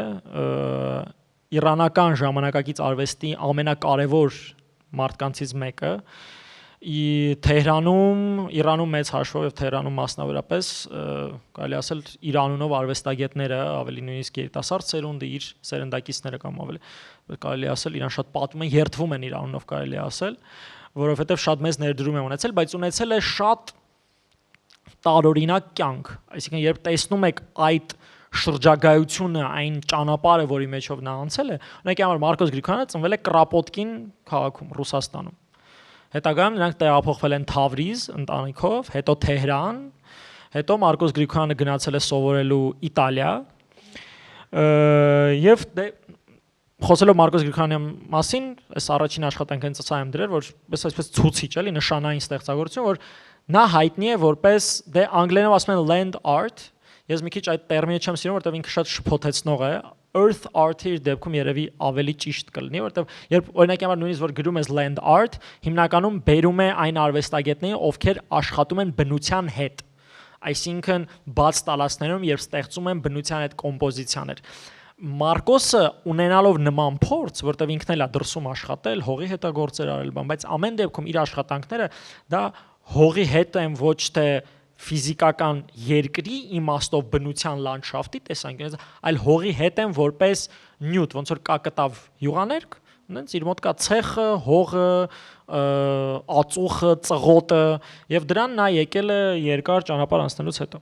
իրանական ժամանակակից արվեստի ամենակարևոր մարդկանցից մեկը, Իրանում մեծ հաշվով եւ Թեհրանում մասնավորապես կարելի ասել իր անունով արվեստագետները ավելի նույնիսկ երիտասարդ սերունդը իր սերնդակիցները կամ ավելի կարելի ասել իրան շատ պատում են, երդվում են իր անունով կարելի ասել, որովհետեւ շատ մեծ ներդրում է ունեցել, բայց ունեցել է շատ տարօրինակ կյանք, այսինքն երբ տեսնում եք այդ շրջագայությունը, այն ճանապարհը, որի մեջով նա անցել է, օրինակ համար Մարկոս Գրիգորյանը ծնվել է Կրապոտկին քաղաքում, Ռուսաստանում։ Հետագայում նրանք տեղափոխվել են Թավրիզ ընտանիքով, հետո Թեհրան, հետո Մարկոս Գրիգորյանը գնացել է սովորելու Իտալիա, եւ խոսելով Մարկոս Գրիգորյանի մասին, այս առաջին աշխատանքը հենց սա եմ դրել, որ այսպես ցուցիչ էլի նշանային ստեղծագործություն, որ նա հայտնի է որպես անգլերենով ասում են land art, ես մի քիչ այդ տերմինը չեմ սիրում, որովհետեւ ինքը շատ շփոթեցնող է, earth art-ի դեպքում երևի ավելի ճիշտ կլինի, որովհետեւ երբ օրինակի համար նույնիսկ որ գրում ես land art, հիմնականում բերում է այն արվեստագետներին, ովքեր աշխատում են բնության հետ, այսինքն բաց տալացներում երբ ստեղծում են բնության հետ կոմպոզիցիաներ։ Մարկոսը ունենալով նման փորձ, որտեղ ինքն էլ է դրսում աշխատել, հողի հետ է գործեր արել, բայց ամեն դեպքում իր աշխատանքները դա հողի հետ են ոչ թե ֆիզիկական երկրի իմաստով բնության լանդշաֆտի տեսանկյունից, այլ հողի հետ են որպես նյութ, ոնց որ կա կտավ յուղաներկ, ունենց իր մոտ կա ցեխը, հողը, ածուխը, ծղոտը, եւ դրան նա եկել է երկար ճանապարհ անցնելուց հետո։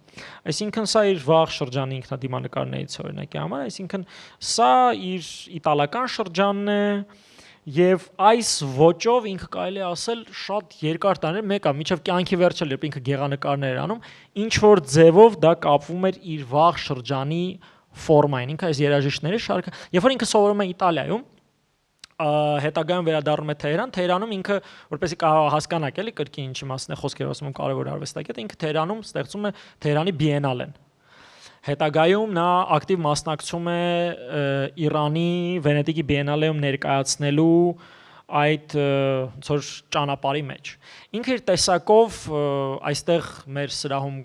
Այսինքն սա իր վաղ շրջանի ինքնադիմանկարներից օրինակի համար, այսինքն սա իր իտալական շրջանն է եւ այս ոճով ինքը կարելի ասել շատ երկար տարիներ մեկը միջև կյանքի վերջը երբ ինքը գեղանկարներ էր անում, ինչ որ ձևով դա կապվում էր իր վաղ շրջանի ֆորմային, ինքը այս երաժիշտների շարքը, երբ որ ինքը սովորում է Իտալիայում, հետագայում վերադառնում է Թեհրանում ինքը որպեսզի հասկանաք էլի կրկին ինչի մասն է խոսքեր ասում կարևոր արվեստագետ, ինքը Թեհրանում ստեղծում է Թեհրանի բիենալեն։ Հետագայում նա ակտիվ մասնակցում է Իրանի Վենետիկի բիենալեում ներկայացնելու այդ ոնց որ ճանապարհի մեջ։ Ինքը իր տեսակով այստեղ մեր սրահում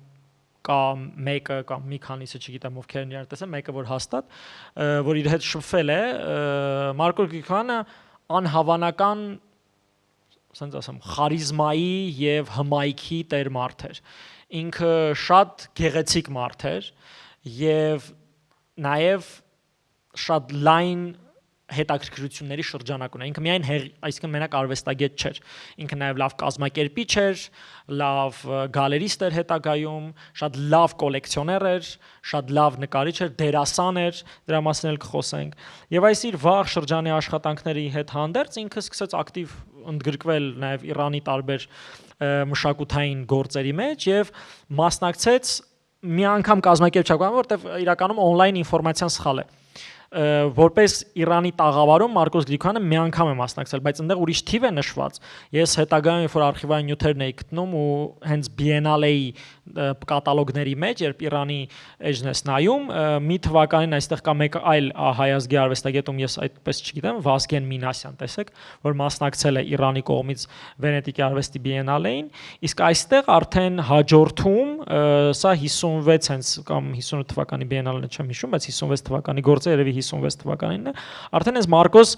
կա մեկը կամ մի քանիսը չգիտեմ ովքեր են իրար տեսել, մեկը որ հաստատ, որ իր հետ շփվել է, Մարկոս Գրիգորյանը անհավանական, ասենք ասեմ, խարիզմայի եւ հմայքի տեր մարդ էր։ Ինքը շատ գեղեցիկ մարդ էր եւ նաեւ շատ լայն հետաքրքրությունների շրջանակ ունի։ Ինքը միայն այսինքն մենակ արվեստագետ չէր։ Ինքը նաև լավ կազմակերպիչ էր, լավ գալերիստ էր հետագայում, շատ լավ կոլեկցիոներ էր, շատ լավ նկարիչ էր, դերասան էր, դրա մասին էլ կխոսենք։ Եվ այս իր վաղ շրջանի աշխատանքների հետ հանդերձ ինքը սկսեց ակտիվ ընդգրկվել նաև Իրանի տարբեր մշակութային գործերի մեջ եւ մասնակցեց մի անգամ կազմակերպչական, որտեղ իրականում on-line ինֆորմացիան սխալ է։ որպես Իրանի տաղավարում Մարկոս Գրիգորյանը մի անգամ է մասնակցել, բայց այնտեղ ուրիշ թիվ է նշված։ Ես հետագայում երբ որ արխիվային նյութերն էի գտնում ու հենց Biennale-ի կատալոգների մեջ, երբ Իրանի էջն ես նայում, մի թվականին այստեղ կա մեկ այլ հայազգի արվեստագետ, ես այդպես չգիտեմ, Վազգեն Մինասյան, տեսեք, որ մասնակցել է Իրանի կողմից Վենետիկի արվեստի Biennale-ին, իսկ այստեղ արդեն հաջորդում սա 56 հենց կամ 58 թվականի Biennale-ն չեմ հիշում, բայց 56 թվականի գործը երևի 56 թվականինն է, արդեն այս Մարկոս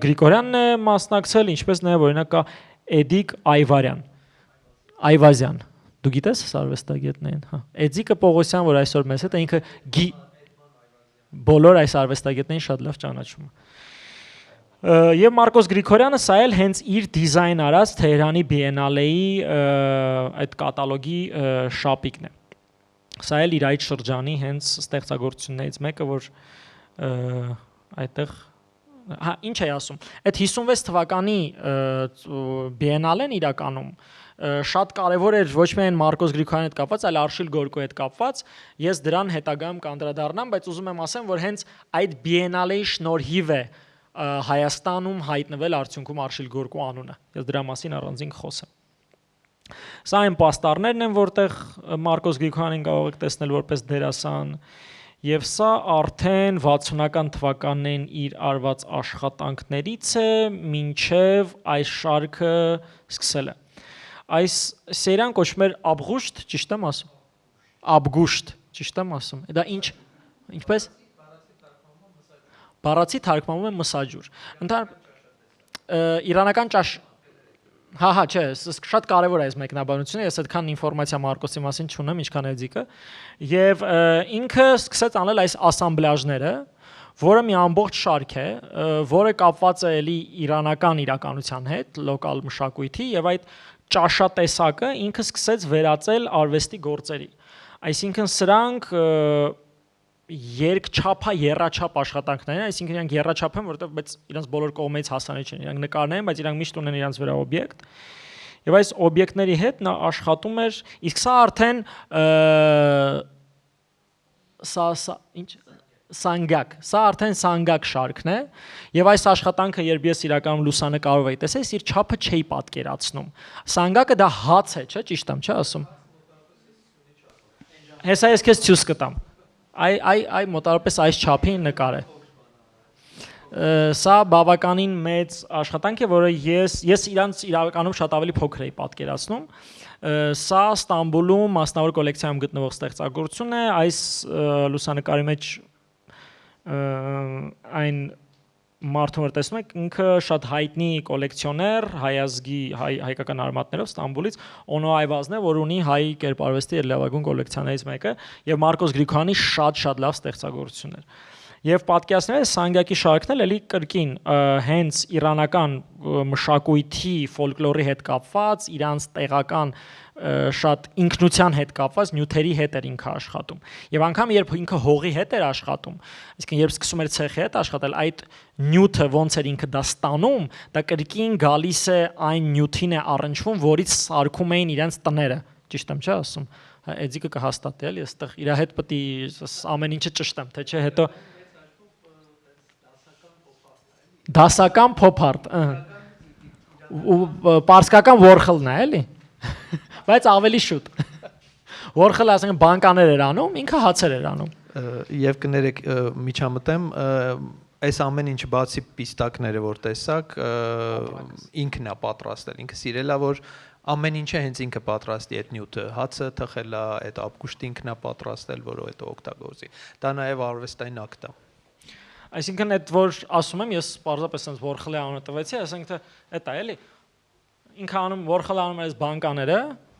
Գրիգորյանն է մասնակցել, ինչպես նաև օրինակ կա Էդիկ Այվազյան։ Դու գիտես արվեստագետն են, հա։ Էդիկը Պողոսյան, որ այսօր մեզ հետ է, ինքը բոլոր այս արվեստագետներին շատ լավ ճանաչում է։ Եվ Մարկոս Գրիգորյանը սա էլ հենց իր դիզայն արած Թեհրանի Biennale-ի այդ կատալոգի շապիկն է։ Սա էլ իր այդ շրջանի հենց ստեղծագործություններից մեկը, որ այդտեղ հա ինչ էի ասում, այդ 56 թվականի Biennale-ն իրականում շատ կարևոր էր ոչ միայն Մարկոս Գրիգորյանի հետ կապված, այլ Արշիլ Գորկոյի հետ կապված։ Ես դրան հետագայում կանդրադառնամ, բայց ուզում եմ ասեմ, որ հենց այդ Biennale-ի շնորհիվ է Հայաստանում հայտնվել արդյունքում Արշիլ Գորկու անունը։ Ես դրա մասին առանձին խոսեմ։ Սա այն պաստառներն են, որտեղ Մարկոս Գրիգորյանին կարող եք տեսնել որպես դերասան, եւ սա արդեն 60-ական թվականներին իր արված աշխատանքներից է, մինչև այս շարքը սկսել է։ Այս սերիան կոչվում էր Աբգուշտ, ճիշտ եմ ասում։ Աբգուշտ, ճիշտ եմ ասում։ Դա ինչպես Բառացի թարգմանվում է մսաջուր։ Իրանական ճաշ հա, չէ, շատ կարևոր է այս մեկնաբանությունը, ես այդքան ինֆորմացիա Մարկոսի մասին չունեմ, ինչքան Էդիկը, եւ ինքը սկսեց անել այս ասամբլաժները, որը մի ամբողջ շարք է, որը կապված է էլի իրանական իրականության հետ, լոկալ մշակույթի, եւ այդ ճաշատեսակը ինքը սկսեց վերածել արվեստի գործերի։ Այսինքն սրանք երկչափա երրաչափ աշխատանքներ են, այսինքն իրանք երրաչափ են, որովհետև բայց իրանք բոլոր կողմից հասանելի չեն, իրանք նկարներ են, բայց իրանք միշտ ունեն իրանք վրա օբյեկտ։ Եվ այս օբյեկտների հետ նա աշխատում էր, իսկ սա արդեն սա արդեն սանգակ շարքն է, եւ այս աշխատանքը երբ ես իրականում լուսանկարով էի տեսել, իր չափը չէի պատկերացնում։ Սանգակը դա հաց է, չէ՞, ճիշտ եմ, չէ՞ ասում։ Հեսա ես քեզ ցույց կտամ։ Այ մոտավորապես այս չափի նկար է։ Սա բավականին մեծ աշխատանք է, որը ես իրանց իրականում շատ ավելի փոքր էի պատկերացնում։ Սա Ստամբուլում մասնավոր կոլեկցիայում գտնվող ստեղծագործություն է, այս լուսանկարի մեջ այն մարդուն որ տեսնում եք, ինքը շատ հայտնի կոլեկցիոներ, հայազգի հայկական արմատներով Ստամբուլից, Օնո Այվազն է, որ ունի հայ կերպարվեստի լավագույն կոլեկցիաներից մեկը, եւ Մարկոս Գրիգորյանի շատ լավ ստեղծագործություններ։ Եվ պատկերացնել Սանգակի շարքն էլ էլի կրկին հենց իրանական մշակույթի ֆոլկլորի հետ կապված, իրանց տեղական շատ ինքնության հետ կապված նյութերի հետ էր ինքը աշխատում։ Եվ անգամ երբ ինքը հողի հետ էր աշխատում, այսինքն երբ սկսում էր ցեխի հետ աշխատել, այդ նյութը ոնց էր ինքը դա ստանում, դա կրկին գալիս է այն նյութին է առնչվում, որից սարքում էին իրենց տները։ Ճիշտ եմ, չէ՞ ասում։ Էդիկը կհաստատի, էլի, այստեղ իր հետ պետք է ամեն ինչը ճշտեմ, թե չէ հետո դասական փոփարտ, պարսկական Վորխլն է, էլի, բայց ավելի շուտ։ Վորխլը ասենք բանկաներ էր անում, ինքը հացեր էր անում։ Եվ կներեք միջամտեմ, այս ամեն ինչը բացի պիստակները որ տեսակ, ինքն է պատրաստել, ինքը սիրել է որ ամեն ինչը հենց ինքը պատրաստի այդ նյութը, հացը թխել է, այդ աբգուշտը ինքն է պատրաստել, որը հետո օգտագործի։ Դա նաև արվեստային ակտ է։ Այսինքն այդ որ ասում եմ, ես պարզապես sense Վորխլի անունը տվեցի, ասենք թե էտա էլի։ Ինքը անում Վորխլը անում էր այս բանկաները,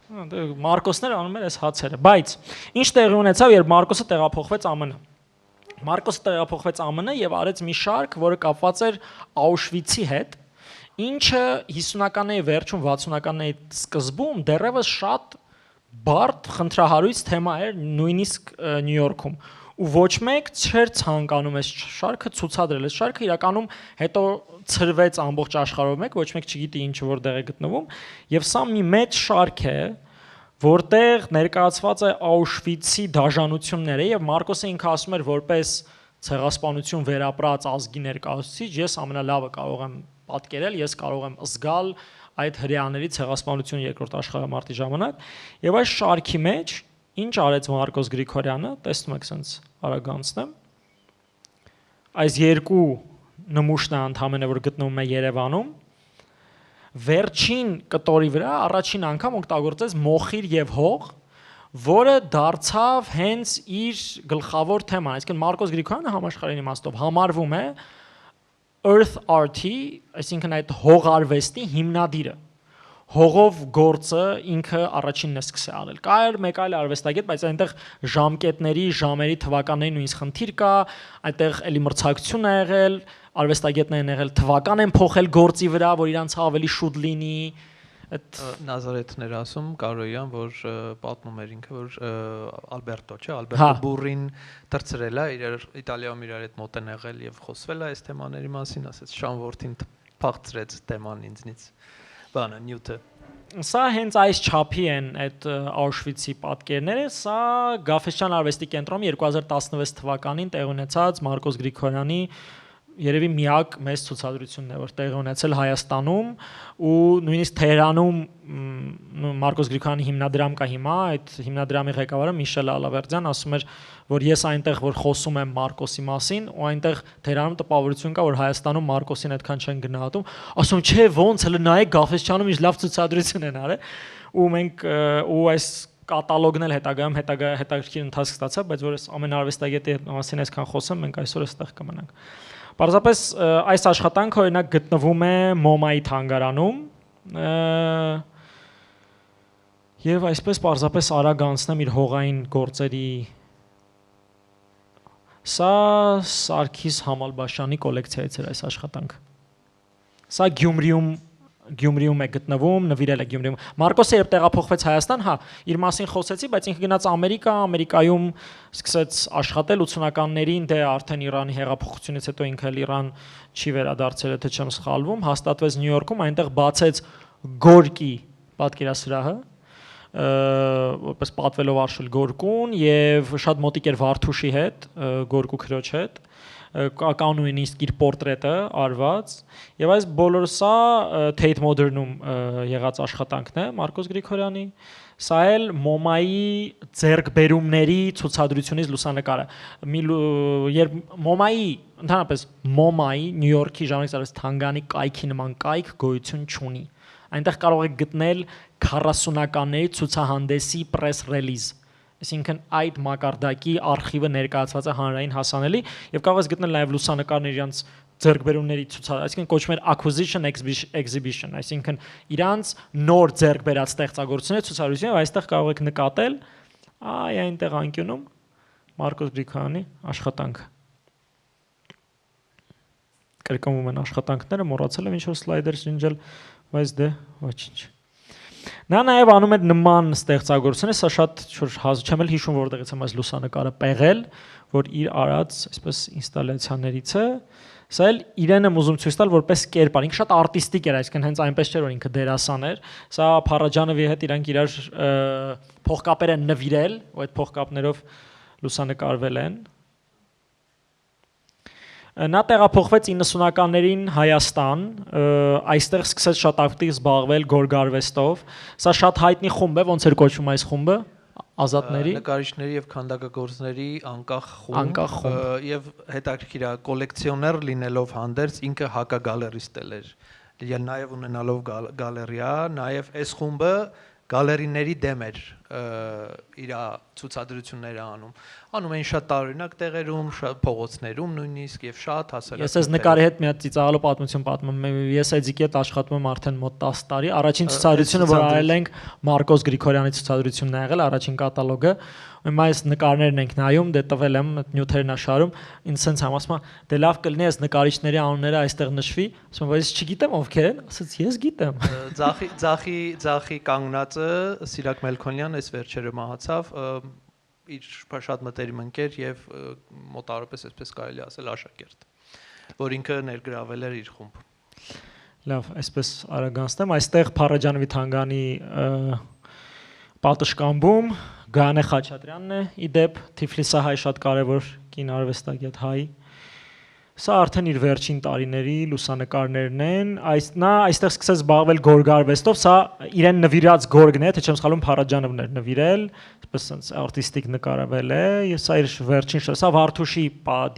Մարկոսները անում էր այս հացերը, բայց ինչ տեղի ունեցավ, երբ Մարկոսը տեղափոխվեց ԱՄՆ։ Մարկոսը տեղափոխվեց ԱՄՆ եւ արեց մի շարք, որը կապված էր Աուշվիցի հետ, ինչը 50-ականների վերջում 60-ականների սկզբում դեռևս շատ բարդ խնդրահարույց թեմա էր նույնիսկ Նյու Յորքում։ Ու ոչ մեկ չէր ցանկանում այս շարքը ցուցադրել։ Այս շարքը իրականում հետո ծրվեց ամբողջ աշխարհով մեկ, ոչ մեկ չգիտի ինչ որտեղ է գտնվում, եւ սա մի մեծ շարք է, որտեղ ներկայացված է Աուշվիցի դաժանությունները եւ Մարկոսը ինքը ասում էր որպես ցեղասպանություն վերապրած ազգի ներկայացուցիչ, ես ամենալավը կարող եմ պատկերել, ես կարող եմ զգալ այդ հրեաների ցեղասպանությունը երկրորդ աշխարհամարտի ժամանակ, եւ այս շարքի մեջ ինչ արեց Մարկոս Գրիգորյանը, տեսնում եք sense արագ անցնեմ։ Այս երկու նմուշն է ընդհանրապես որ գտնվում է Երևանում, վերջին կտորի վրա առաջին անգամ օգտագործեց մոխիր եւ հող, որը դարձավ հենց իր գլխավոր թեման, այսինքն Մարկոս Գրիգորյանը համաշխարհային իմաստով համարվում է Earth Art-ի, այսինքն այդ հողարվեստի հիմնադիրը։ Հողով գործը ինքը առաջինն է սկսել արել։ Կա մեկ այլ արվեստագետ, բայց այնտեղ ժամկետների, ժամերի թվականների նույնիսկ խնդիր կա, այնտեղ էլի մրցակցություն է եղել, արվեստագետներն են եղել թվական են փոխել գործի վրա, որ իրանց ավելի շուտ լինի։ Այդ Նազարեթներ ասում Կարոյան, որ պատմում էր ինքը, որ Ալբերտո, չէ, Ալբերտո Բուրին դրցրել է, իր Իտալիայում իրար հետ մոտ են եղել եւ խոսվել է այս թեմաների մասին, ասեց Շան Որթին փախցրեց թեման ինձնից։ Բանը Նյուտը։ Սա հենց այս չափի են այդ Auschwitz-ի պատկերները, սա Գաֆեսյան արվեստի կենտրոնում 2016 թվականին տեղ ունեցած Մարկոս Գրիգորյանի երևի միակ մեծ ցուցադրությունն է, որ տեղի ունեցել Հայաստանում ու նույնիսկ Թեհրանում Մարկոս Գրիգորյանի հիմնադրամ կա հիմա, այդ հիմնադրամի ղեկավարը Միշել Ալավերդյան ասում էր, որ ես այնտեղ որ խոսում եմ Մարկոսի մասին ու այնտեղ Թեհրանում տպավորություն կա, որ Հայաստանում Մարկոսին այդքան չեն գնահատում, ասում չէ, ոնց հələ նայեք Գաֆեսյանում ինչ լավ ցուցադրություն են արել ու մենք ու այս կատալոգն էլ հետագայում հետաքրքիր ընթացք ստացա, բայց որ ես ամեն արվեստագետի մասին այսքան խոսեմ, մենք այսօր էստեղ կմնանք։ Պարզապես այս աշխատանքը օրինակ գտնվում է MoMA-ի թանգարանում եւ այսպես պարզապես արագ անցնեմ իր հողային գործերի սա Սարգիս Համալբաշյանի կոլեկցիայից էր այս աշխատանքը։ Սա Գյումրիում է գտնվում, նվիրել է Գյումրիում։ Մարկոսը երբ տեղափոխվեց Հայաստան, հա, իր մասին խոսեցի, բայց ինքը գնաց Ամերիկայում սկսեց աշխատել 80-ականներին, դե արդեն Իրանի հեղափոխությունից հետո ինքը Իրան չի վերադարձել, եթե չեմ սխալվում, հաստատվեց Նյու Յորքում, այնտեղ բացեց Գորկի պատկերասրահը, որպես պատվելով Արշել Գորկուն եւ շատ մոտիկ էր Վարդուշի հետ, Գորկու քրոջ հետ։ Կա նույնիսկ իր պորտրետը արված եւ այս բոլորը սա Tate Modern-ում եղած աշխատանքն է Մարկոս Գրիգորյանի, սա էլ MoMA-ի ձեռքբերումների ցուցադրությունից լուսանկարը։ Երբ MoMA-ի ընդհանրապես MoMA-ի Նյու Յորքի ժամանակ արվեց թանգանի կայքի նման կայք գոյություն չունի։ Այնտեղ կարող եք գտնել 40-ականների ցուցահանդեսի press release, այսինքն այդ մակարդակի արխիվը ներկայացված է հանրային հասանելի եւ կարող ես գտնել նաեւ լուսանկարներ իրանց ձեռքբերումների ցուցադրություն, այսինքն կոչվում է acquisition exhibition, այսինքն իրանց նոր ձեռքբերած ստեղծագործությունների ցուցադրություն եւ այստեղ կարող եք նկատել այնտեղ անկյունում Մարկոս Գրիգորյանի աշխատանքը։ Կրկնվում են աշխատանքները, մոռացել եմ ինչ-որ սլայդեր շնջել, բայց դե ոչինչ։ Նա նաև անում էր նման ստեղծագործություն, սա շատ չեմ էլ հիշում որտեղից եմ այս լուսանկարը պեղել, որ իր արած այսպես ինստալացիաներից է, սա էլ իրեն եմ ուզում ցույց տալ որպես կերպար, ինքը շատ արտիստիկ էր, այսինքն հենց այնպես չէր որ ինքը դերասան էր, սա Փարաջանովի հետ իրանք իրար փողկապեր են նվիրել, ու այդ փողկապներով լուսանկարվել են։ Նա տեղափոխվեց 90-ականներին Հայաստան, այստեղ սկսեց շատ ակտիվ զբաղվել գորգարվեստով։ Սա շատ հայտնի խումբ է, ոնց էր կոչվում այս խումբը, ազատների, նկարիչների եւ քանդակագործների անկախ խումբ եւ հետաքրքիր է կոլեկցիոներ լինելով հանդերձ ինքը հակագալերիստ էր։ Նաեւ ունենալով գալերիա, նաեւ այս խումբը գալերիների դեմ էր իր ցուցադրությունները անում են շատ տարօրինակ տեղերում, շատ փողոցներում նույնիսկ եւ շատ հասարակ։ Ես այս նկարի հետ մի հատ ծիծաղալու պատմություն պատմում եմ։ Ես Էդիկի հետ աշխատում եմ արդեն մոտ 10 տարի։ Առաջին ցուցադրությունը, որ արել ենք, Մարկոս Գրիգորյանի ցուցադրությունն է եղել, առաջին կատալոգը։ Հիմա այս նկարներն ենք նայում, դե տվել եմ նյութերն աշարում, ինձ sense համ ասում, դե լավ կլինի այս նկարիչների անունները այստեղ նշվի, ասում եմ, բայց չգիտեմ ովքեր են, ասաց ես գիտեմ։ Ձախի կանգնածը Սիրակ Մելքոնյան այս վերջերը մահացավ, իր շատ մտերիմ ընկեր եւ մոտավորապես այսպես կարելի ասել աշակերտ, որ ինքը ներգրավել էր իր խումբ։ Լավ, այսպես արագանցնեմ, այստեղ Փարաջանովի թանգանի պատշգամբում Գայանե Խաչատրյանն է, իդեպ Թիֆլիսահայ շատ կարևոր կին արվեստագետ հայ։ Սա արդեն իր վերջին տարիների լուսանկարներն են, նա այստեղ սկսեց զբաղվել գորգարվեստով, սա իրեն նվիրած գորգն է, թե չեմ սխալվում Փարաջանովն էր նվիրել, այսպես sense արտիստիկ նկարվել է, եւ սա իր վերջին սա Վարդուշի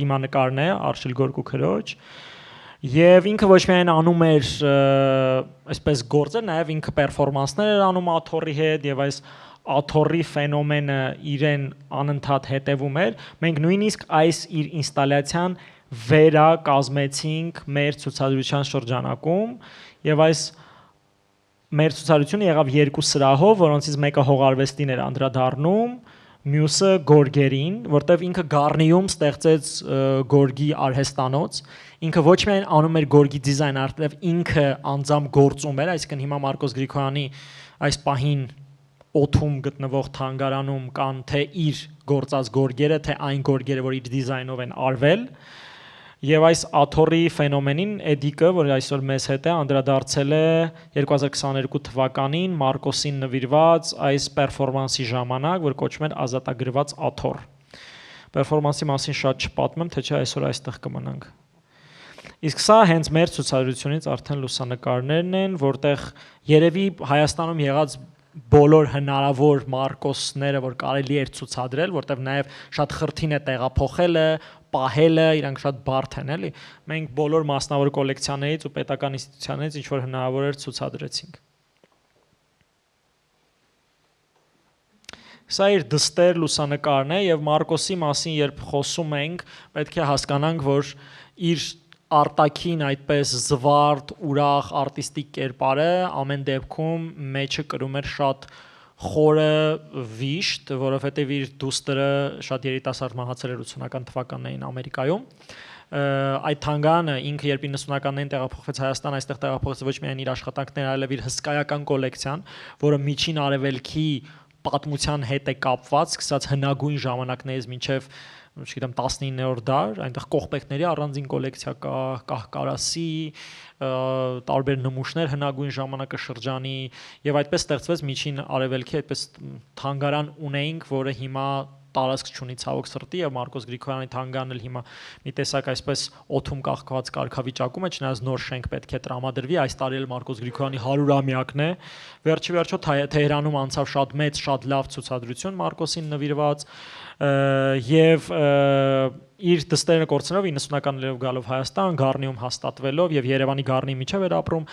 դիմանկարն է, Արշիլ Գորգու քրոջ։ Եվ ինքը ոչ միայն անում էր այսպես գործեր, նաև ինքը պերֆորմանսներ էր անում աթոռի հետ եւ այս աթոռի ֆենոմենը իրեն անընդհատ հետևում էր։ Մենք նույնիսկ այս իր ինստալացիան վերակազմեցինք մեր ցուցադրության շրջանակում եւ այս մեր ցուցադրությունը եղավ երկու սրահով, որոնցից մեկը հողարվեստին էր անդրադառնում, մյուսը գորգերին, որտեվ ինքը Գառնիում ստեղծեց գորգի արհեստանոց, ինքը ոչ միայն անում էր գորգի դիզայն, այլև ինքը անձամբ գործում էր, այսինքն հիմա Մարկոս Գրիգորյանի այս պահին օթում գտնվող թանգարանում կան թե իր գործած գորգերը, թե այն գորգերը, որ իր դիզայնով են արվել, եւ այս աթոռի ֆենոմենին Էդիկը, որը այսօր մեզ հետ է, անդրադարձել է 2022 թվականին Մարկոսին նվիրված այս պերֆորմանսի ժամանակ, որ կոչվում էր ազատագրված աթոռ։ Պերֆորմանսի մասին շատ չպատմեմ, թե չէ այսօր այստեղ կմնանք։ Իսկ սա հենց մեր ցուցադրությունից արդեն լուսանկարներն են, որտեղ երևի Հայաստանում եղած բոլոր հնարավոր Մարկոսները, որ կարելի էր ցուցադրել, որտեղ նաև շատ խրթին է տեղափոխելը, պահելը, իրանք շատ բարդ են, էլի։ Մենք բոլոր մասնավոր կոլեկցիաներից ու պետական ինստիտուցիաներից ինչ որ հնարավոր էր ցուցադրեցինք։ Սա իր դստեր լուսանկարն է եւ Մարկոսի մասին երբ խոսում ենք, պետք է հասկանանք, որ իր արտաքին այդպես զվարթ, ուրախ, արտիստիկ կերպարը ամեն դեպքում մեջը կրում էր շատ խորը վիշտ, որովհետև իր դուստրը շատ երիտասարդ մահացել էր 80-ական թվականներին Ամերիկայում։ Այդ թանգարանը ինքը երբ 90-ականներին տեղափոխվեց Հայաստան, այստեղ տեղափոխվեց ոչ միայն իր աշխատանքները, այլև իր հսկայական կոլեկցիան, որը միջին արևելքի պատմության հետ է կապված, սկսած հնագույն ժամանակներից մինչև չգիտեմ 19-րդ դար, այնտեղ կողպեքների առանձին կոլեկցիա կա, կահկարասի, տարբեր նմուշներ հնագույն ժամանակաշրջանի եւ այդպես ստեղծվեց միջին արևելքի այդպես թանգարան ունեինք, որը հիմա տարածք չունի ցավոք սրտի եւ Մարկոս Գրիգորյանի թանգարանն էլ հիմա մի տեսակ այսպես օթում կախված կարգավիճակում է, չնայած նոր շենք պետք է տրամադրվի, այս տարի էլ Մարկոս Գրիգորյանի 100-ամյակն է։ Վերջի վերջո Թեհրանում անցավ շատ մեծ, շատ լավ ցուցադրություն Մարկոսին նվիրված եւ իր դստերը կորցնելով 90-ականներով գալով Հայաստան, Գառնիում հաստատվելով եւ Երևանի Գառնիի միջև էր ապրում,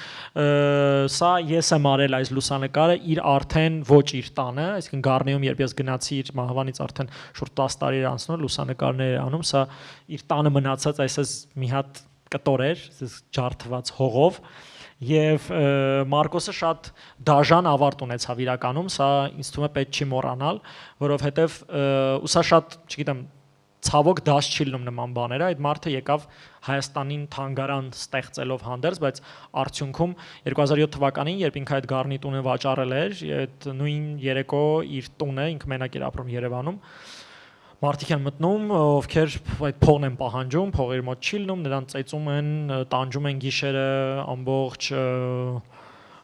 սա ես եմ արել այս լուսանկարը իր արդեն ոչ իր տանը, այսինքն Գառնիում երբ ես գնացի իր մահվանից արդեն շուրջ 10 տարի էր անցնում, լուսանկարներ էր անում, սա իր տանը մնացած այսպես մի հատ կտոր էր, ջարդված հողով եւ Մարկոսը շատ դաժան ավարտ ունեցավ իրականում, սա ինձ թվում է պետք չի մոռանալ, որովհետեւ ու սա շատ, չգիտեմ, ցավոք դաշ չի լինում նման բաները, այդ մարդը եկավ Հայաստանին թանգարան ստեղծելով հանդերձ, բայց արդյունքում 2007 թվականին, երբ ինքը այդ Գառնի տունը վաճառել էր, այդ նույն երեկո իր տունը ինքը մենակ էր ապրում Երևանում, մարդիկ են մտնում, ովքեր այդ փողն են պահանջում, փողը իր մոտ չի լինում, նրան ծեծում են, տանջում են գիշերը, ամբողջ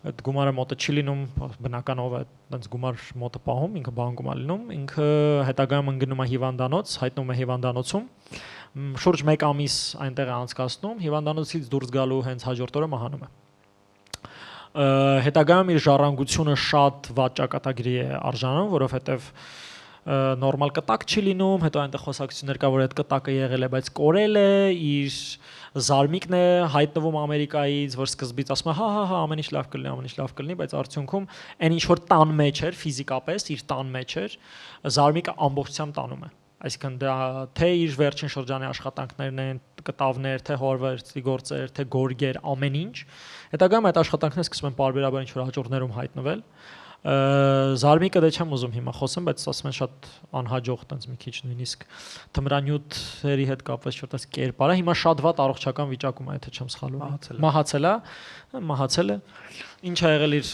այդ գումարը մոտը չի լինում, բնականով է այդպես գումար մոտը պահում, ինքը բանկում է լինում, ինքը հետագայում ընկնում է հիվանդանոց, հայտնվում է հիվանդանոցում, շուրջ 1 ամիս այնտեղ է անցկացնում, հիվանդանոցից դուրս գալու հենց հաջորդ օրը մահանում է։ Հետագայում իր ժառանգությունը շատ վատ ճակատագրի է արժանում, որովհետև նորմալ կտակ չի լինում, հետո այնտեղ խոսակցություններ կա, որ այդ կտակը եղել է, բայց կորել է, իր զարմիկն է հայտնվում Ամերիկայից, որ սկզբից ասում է, հա, ամեն ինչ լավ կլինի, ամեն ինչ լավ կլինի, բայց արդյունքում այն ինչ որ տան մեջ էր, ֆիզիկապես իր տան մեջ էր, զարմիկը ամբողջությամբ տանում է։ Այսինքն դա թե իր վերջին շրջանի աշխատանքներն են, կտավներ, թե հորվերցի գործեր, թե գորգեր, ամեն ինչ։ Հետագայում այդ աշխատանքները սկսում են պարբերաբար ինչ որ հաջորդներում հայտնվել։ Զարմիկը դե չեմ ուզում հիմա խոսեմ, բայց ասում են շատ անհաջող տենց մի քիչ նույնիսկ թմրանյութերի հետ կապված շուտած կերպարը հիմա շատ վատ առողջական վիճակում է, եթե չեմ սխալվում։ Մահացել է։ Ինչ ա եղել իր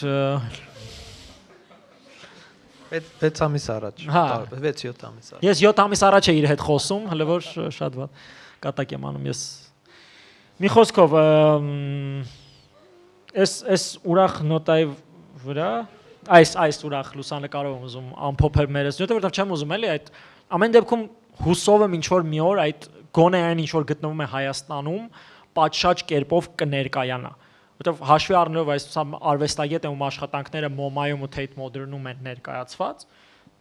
6 ամիս առաջ, 6-7 ամիս առաջ։ Ես 7 ամիս առաջ է իր հետ խոսում, հələ որ շատ վատ կատակ եմ անում ես։ Մի խոսքով այս ուրախ նոտայի վրա այս ուրախ լուսանկարով եմ ուզում ամփոփել մեր այսնյութը, որովհետև չեմ ուզում էլի այդ ամեն դեպքում հուսով եմ ինչ որ մի օր այդ գոնե այն ինչ որ գտնվում է Հայաստանում պատշաճ կերպով կներկայանա, որովհետև հաշվի առնելով այս արվեստագետ ում աշխատանքները MoMA-ում ու Tate Modern-ում են ներկայացված,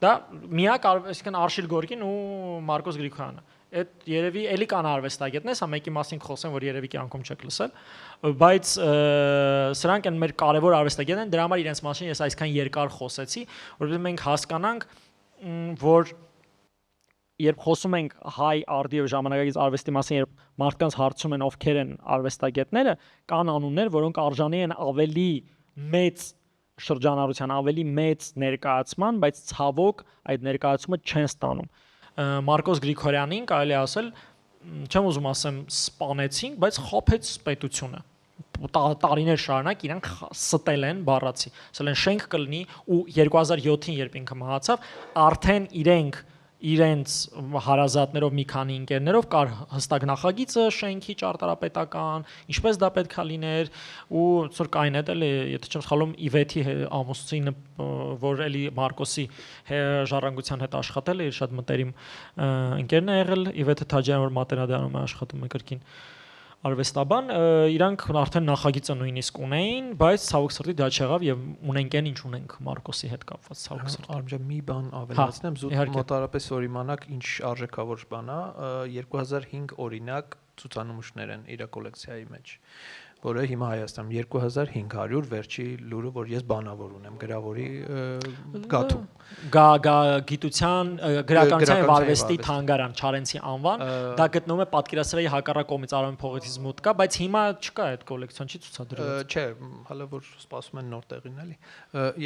դա միակ այսինքն Արշիլ Գորկին ու Մարկոս Գրիգորյանը, այդ երևի էլի կան արվեստագետներ, սա մեկի մասին խոսեմ, որ երևի կյանքում չեք լսել, բայց սրանք են մեր կարևոր արվեստագետներն են, դրա համար իրենց մասին ես այսքան երկար խոսեցի, որովհետև մենք հասկանանք, որ երբ խոսում ենք հայ արդի եւ ժամանակակից արվեստի մասին, երբ մարդկանց հարցում են ովքեր են արվեստագետները, կան անուններ, որոնք արժանի են ավելի մեծ շրջանառության, ավելի մեծ ներկայացման, բայց ցավոք այդ ներկայացումը չեն ստանում։ Մարկոս Գրիգորյանին կարելի ասել, չեմ ուզում ասեմ սպանեցինք, բայց խաբեց պետությունը։ Տարիներ շարունակ իրանք ստել են բառացի։ Ասել են շենք կլինի ու 2007-ին երբ ինքը մահացավ, արդեն իրենց հարազատներով մի քանի ընկերներով կար հստակ նախագիծը շենքի ճարտարապետական, ինչպես դա պետք է լիներ ու ծոր կային էլ եթե չեմ սխալվում Իվեթի ամուսինը, որ էլի Մարկոսի ժառանգության հետ աշխատել է, իր շատ մտերիմ ընկերն է եղել, Իվեթը Թաջյանը, որ մատենադարանում է աշխատում է կրկին արվեստաբան, իրանք արդեն նախագիծը նույնիսկ ունեին, բայց ցավոք սրտի դա չեղավ եւ ունենք այն ինչ ունենք Մարկոսի հետ կապված ցավոք սրտի։ Արմջա մի բան ավելացնեմ, զուտ մոտարապես որ իմանաք ինչ արժեքավոր բան է, 2005 օրինակ ցուցանմուշներ են իր կոլեկցիայի մեջ, որը հիմա Հայաստանում 2500 վերջի լուրը, որ ես բանավոր ունեմ գրավորի գաթում։ Գիտության գրականության եւ արվեստի թանգարան Չարենցի անվան, դա գտնվում է Պատկերասրահի հակառակ կողմից Արամի փողոցից մոտ կա, բայց հիմա չկա այդ կոլեկցիան, չի ցուցադրված։ Չէ, հələ որ սպասում են նոր տեղին էլի։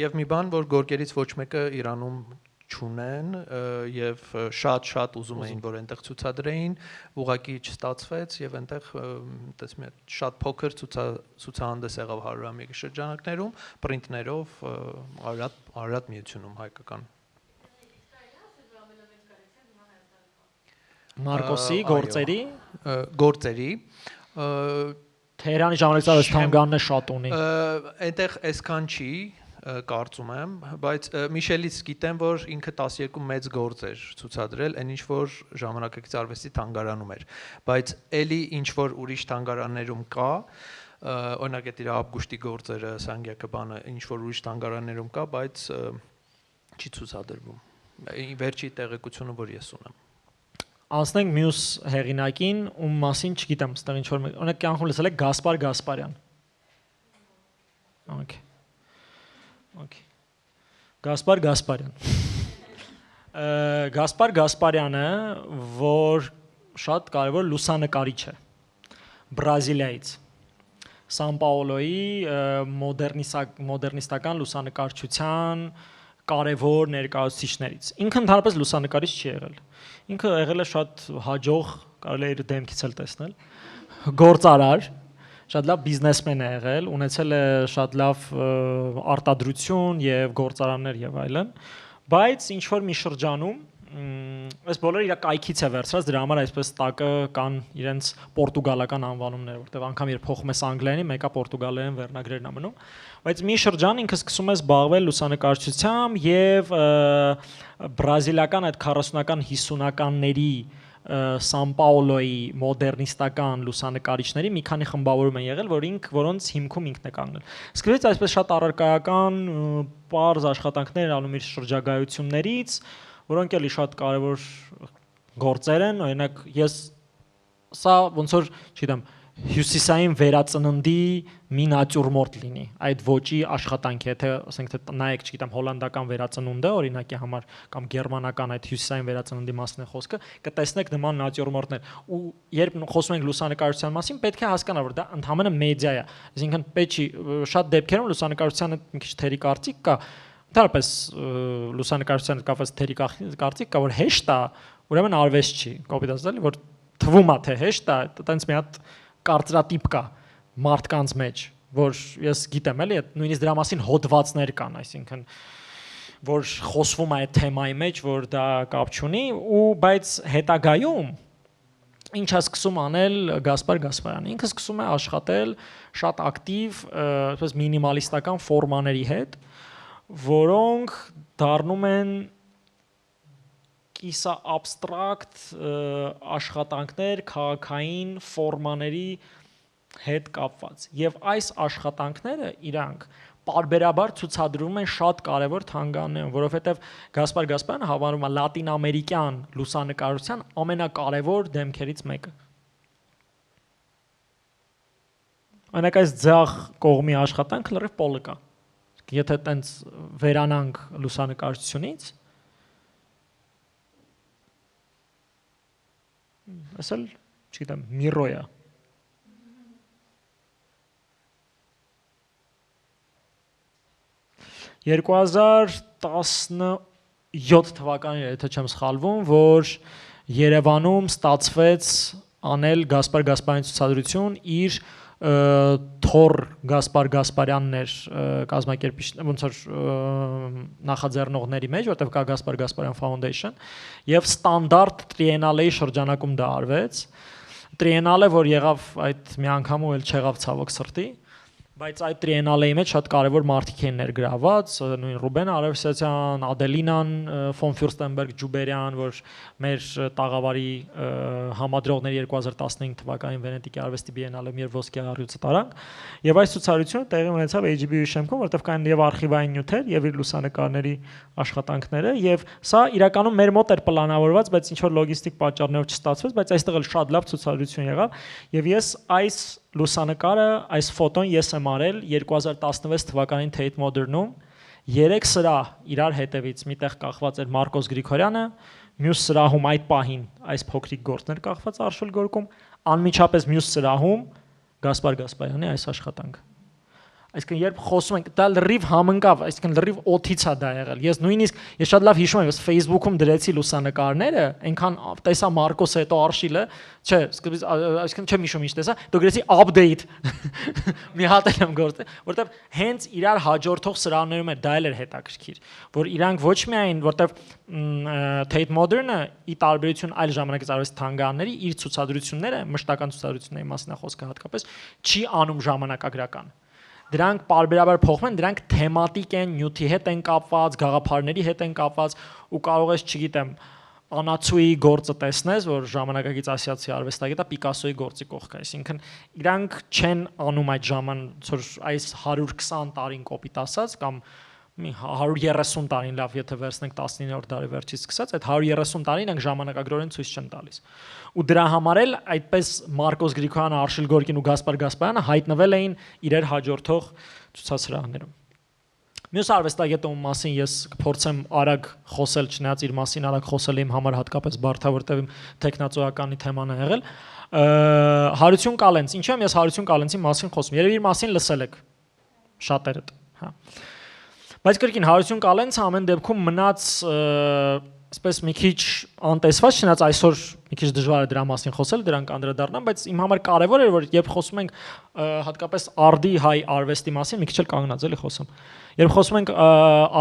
Եվ մի բան, որ Գորկերից ոչ մեկը Իրանում չունեն եւ շատ ուզում էին որ այնտեղ ցուցադրեին, ուղղակի չստացվեց եւ այնտեղ այդպես մի շատ փոքր ցուցահանդես եղավ 100-ամյակի շրջանակներում, պրինտներով Արարատ միությունում հայկական։ Մարկոսի գործերի Թեհրանի ժամանակից արվեստի թանգարանն է շատ ունի։ Այնտեղ այսքան չի կարծում եմ, բայց Միշելից գիտեմ, որ ինքը 12 մեծ գործ էր ցուցադրել, այն ինչ որ ժամանակակից արվեստի թանգարանում էր, բայց էլի ինչ որ ուրիշ թանգարաններում կա, օրինակ այդ իր Աբգուշտի գործերը, Սանգյակը բանը, ինչ որ ուրիշ թանգարաններում կա, բայց չի ցուցադրվում։ Վերջի տեղեկությունը, որ ես ունեմ։ Անցնենք մյուս հեղինակին, ում մասին չգիտեմ, այստեղ ինչ որ օրինակ կյանքում լսել եք Գասպար Գասպարյան։ Okay. Գասպար Գասպարյան։ Գասպար Գասպարյանը, որ շատ կարևոր լուսանկարիչ է Բրազիլիայից։ Սան Պաոլոյի մոդեռնիստական լուսանկարչության կարևոր ներկայացուցիչներից։ Ինքը ընդհանրապես լուսանկարիչ չի եղել։ Ինքը եղել է շատ հաջող, կարելի է իր դեմքից էլ տեսնել, գործարար, շատ լավ բիզնեսմեն է եղել, ունեցել է շատ լավ արտադրություն եւ գործարաններ եւ այլն, բայց ինչ որ մի շրջանում այս բոլորը իր կայքից է վերցրած, դրա համար այսպես տակը կան իրենց պորտուգալական անվանումներ, որտեղ անգամ երբ փոխում ես անգլերենի, մեկը պորտուգալերեն վերնագրերն է մնում, բայց մի շրջան ինքը սկսում է զբաղվել լուսանկարչությամբ եւ բրազիլական այդ 40-ական 50-ականների Սան Պաոլոյի մոդեռնիստական լուսանկարիչների մի քանի խմբավորում են եղել, որոնց հիմքում ինքն է կանգնել։ Սկսվեց այսպես շատ առարկայական պարզ աշխատանքներ անում իր շրջագայություններից, որոնք էլի շատ կարևոր գործեր են, օրինակ ես սա ոնց որ, չգիտեմ, հյուսիսային վերածննդի մի նատյուրմորտ լինի, այդ ոճի աշխատանք, եթե ասենք թե նայեք, չգիտեմ, հոլանդական վերածնունդը, օրինակի համար կամ գերմանական այդ հյուսիսային վերածննդի մասն է խոսքը, կտեսնեք նման նատյուրմորտներ։ Ու երբ խոսում ենք լուսանկարչության մասին, պետք է հասկանալ, որ դա ընդհանրապես մեդիա է։ Այսինքն պետք չի շատ դեպքերում լուսանկարչությանը մի քիչ թերի կարծիք կա, ընդհանրապես լուսանկարչության հետ կապված թերի կարծիք կա, որ հեշտ է, ուրեմն արվեստ չի, կոպիտ ասել, որ թվում է թե հեշտ է, այտենց մի հատ կարծրատիպ կա մարդկանց մեջ, որ ես գիտեմ էլի, նույնիսկ դրա մասին հոդվածներ կան, այսինքն որ խոսվում է այդ թեմայի մեջ, որ դա կապ չունի, ու բայց հետագայում ինչ է սկսում անել Գասպար Գասպարյանը, ինքը սկսում է աշխատել շատ ակտիվ, այսպես մինիմալիստական ֆորմաների հետ, որոնք դառնում են կիսա abstract աշխատանքներ քաղաքային ֆորմաների հետ կապված եւ այս աշխատանքները իրանք պարբերաբար ցուցադրում են շատ կարևոր թանգարաններում, որովհետեւ Գասպար Գասպարյանը հավանում է լատինամերիկյան լուսանկարության ամենակարևոր դեմքերից մեկը։ Այնակ այս ձախ կողմի աշխատանքը լրիվ պոլը կա։ Եթե տենց վերանանք լուսանկարությունից, ասել, չգիտեմ, Միրոյա 2017 թվականին, եթե չեմ սխալվում, որ Երևանում ստացվեց անել Գասպար Գասպարյանի ցուցադրություն իր Թոր Գասպար Գասպարյանն էր կազմակերպիչ ոնց որ նախաձեռնողների մեջ, որտեղ կա Գասպար Գասպարյան Foundation, եւ ստանդարտ տրիենալեի շրջանակում դա արվեց։ Տրիենալը, որ եղավ այդ մի անգամ ու էլ չեղավ ցավոք սրտի, բայց այդ տրիենալեի մեջ շատ կարևոր մարդիկ են ներգրաված, նույն Ռուբեն Արևսյացյան, Ադելինան ֆոն Ֆյուրստենբերգ Ջուբերյան, որ մեր տաղավարի համադրողների 2015 թվականին Վենետիկի արվեստի բիենալեում եւ ոսկե առյուծը տարանք, եւ այս ցուցադրությունը տեղի ունեցավ AGB-ի շեմքում, որտեղ կային եւ արխիվային նյութեր եւ իր լուսանկարների աշխատանքները, եւ սա իրականում մեր մոտ էր պլանավորված, բայց ինչ որ լոգիստիկ պատճառներով չստացվեց, բայց այստեղ էլ շատ լավ ցուցադրություն եղավ, եւ ես այս լուսանկարը, այս ֆոտոն ես եմ արել 2016 թվականին Tate Modern-ում 3 սրահ իրար հետևից միտեղ կախված էր Մարկոս Գրիգորյանը, մյուս սրահում այդ պահին այս փոքրիկ գործներ կախված Արշուլ Գորկում, անմիջապես մյուս սրահում Գասպար Գասպարյանի այս աշխատանքը։ Այսինքն երբ խոսում ենք, դա լրիվ համընկավ, այսինքն լրիվ օթից է դա եղել։ Ես նույնիսկ ես շատ լավ հիշում եմ, ես Facebook-ում դրեցի լուսանկարները, այնքան տեսա Մարկոսը, հետո Արշիլը, չէ, այսինքն չեմ հիշում ինչ տեսա, դու գրեցի update։ Մի հատ եմ գործել, որտեվ հենց իրար հաջորդող սրահներում է դա էլ էր հետաքրքիր, որ իրանք ոչ միայն որտեվ Tate Modern-ը ի տարբերություն այլ ժամանակից արվեստի թանգարանների իր ցուցադրությունները, մշտական ցուցադրությունների մասին է խոսքը հատկապես, չի անում ժամանակագրական։ Դրանք պարբերաբար փոխվում են, դրանք թեմատիկ են, նյութի հետ են կապված, գաղափարների հետ են կապված ու կարող ես, չգիտեմ, Անացուի գործը տեսնես, որ ժամանակակից ասիացի արվեստագետ է Պիկասոյի գործի կողքը, այսինքն իրանք չեն անում այդ որ այս 120 տարին կոպիտ ասած կամ մի 130 տարին լավ, եթե վերցնենք 19-րդ դարի վերջից սկսած, այդ 130 տարին ենք ժամանակագրորեն ցույց չեն տալիս։ Ու դրա համար էլ այդպես Մարկոս Գրիգորյանը, Արշիլ Գորկին ու Գասպար Գասպարյանը հայտնվել էին իրեր հաջորդող ցուցասրահներում։ Մյուս արվեստագետի մասին ես կփորձեմ արագ խոսել, չնայած իր մասին արագ խոսել իմ համար հատկապես բարդ է, որտեղ իմ տեխնացուականի թեման է եղել։ Հարություն Կալենց, ինչու եմ ես Հարություն Կալենցի մասին խոսում։ Երևի իր մասին լսել եք շատերդ, հա։ Բայց կրկին Հարություն Կալենցը ամեն դեպքում մնաց այսպես մի քիչ անտեսված, չնայած այսօր մի քիչ դժվար է դրա մասին խոսել, դրանք անդրադառնամ, բայց իմ համար կարևոր է, որ երբ խոսում ենք հատկապես արդի հայ արվեստի մասին, մի քիչ էլ կանգնած էլի խոսում։ Երբ խոսում ենք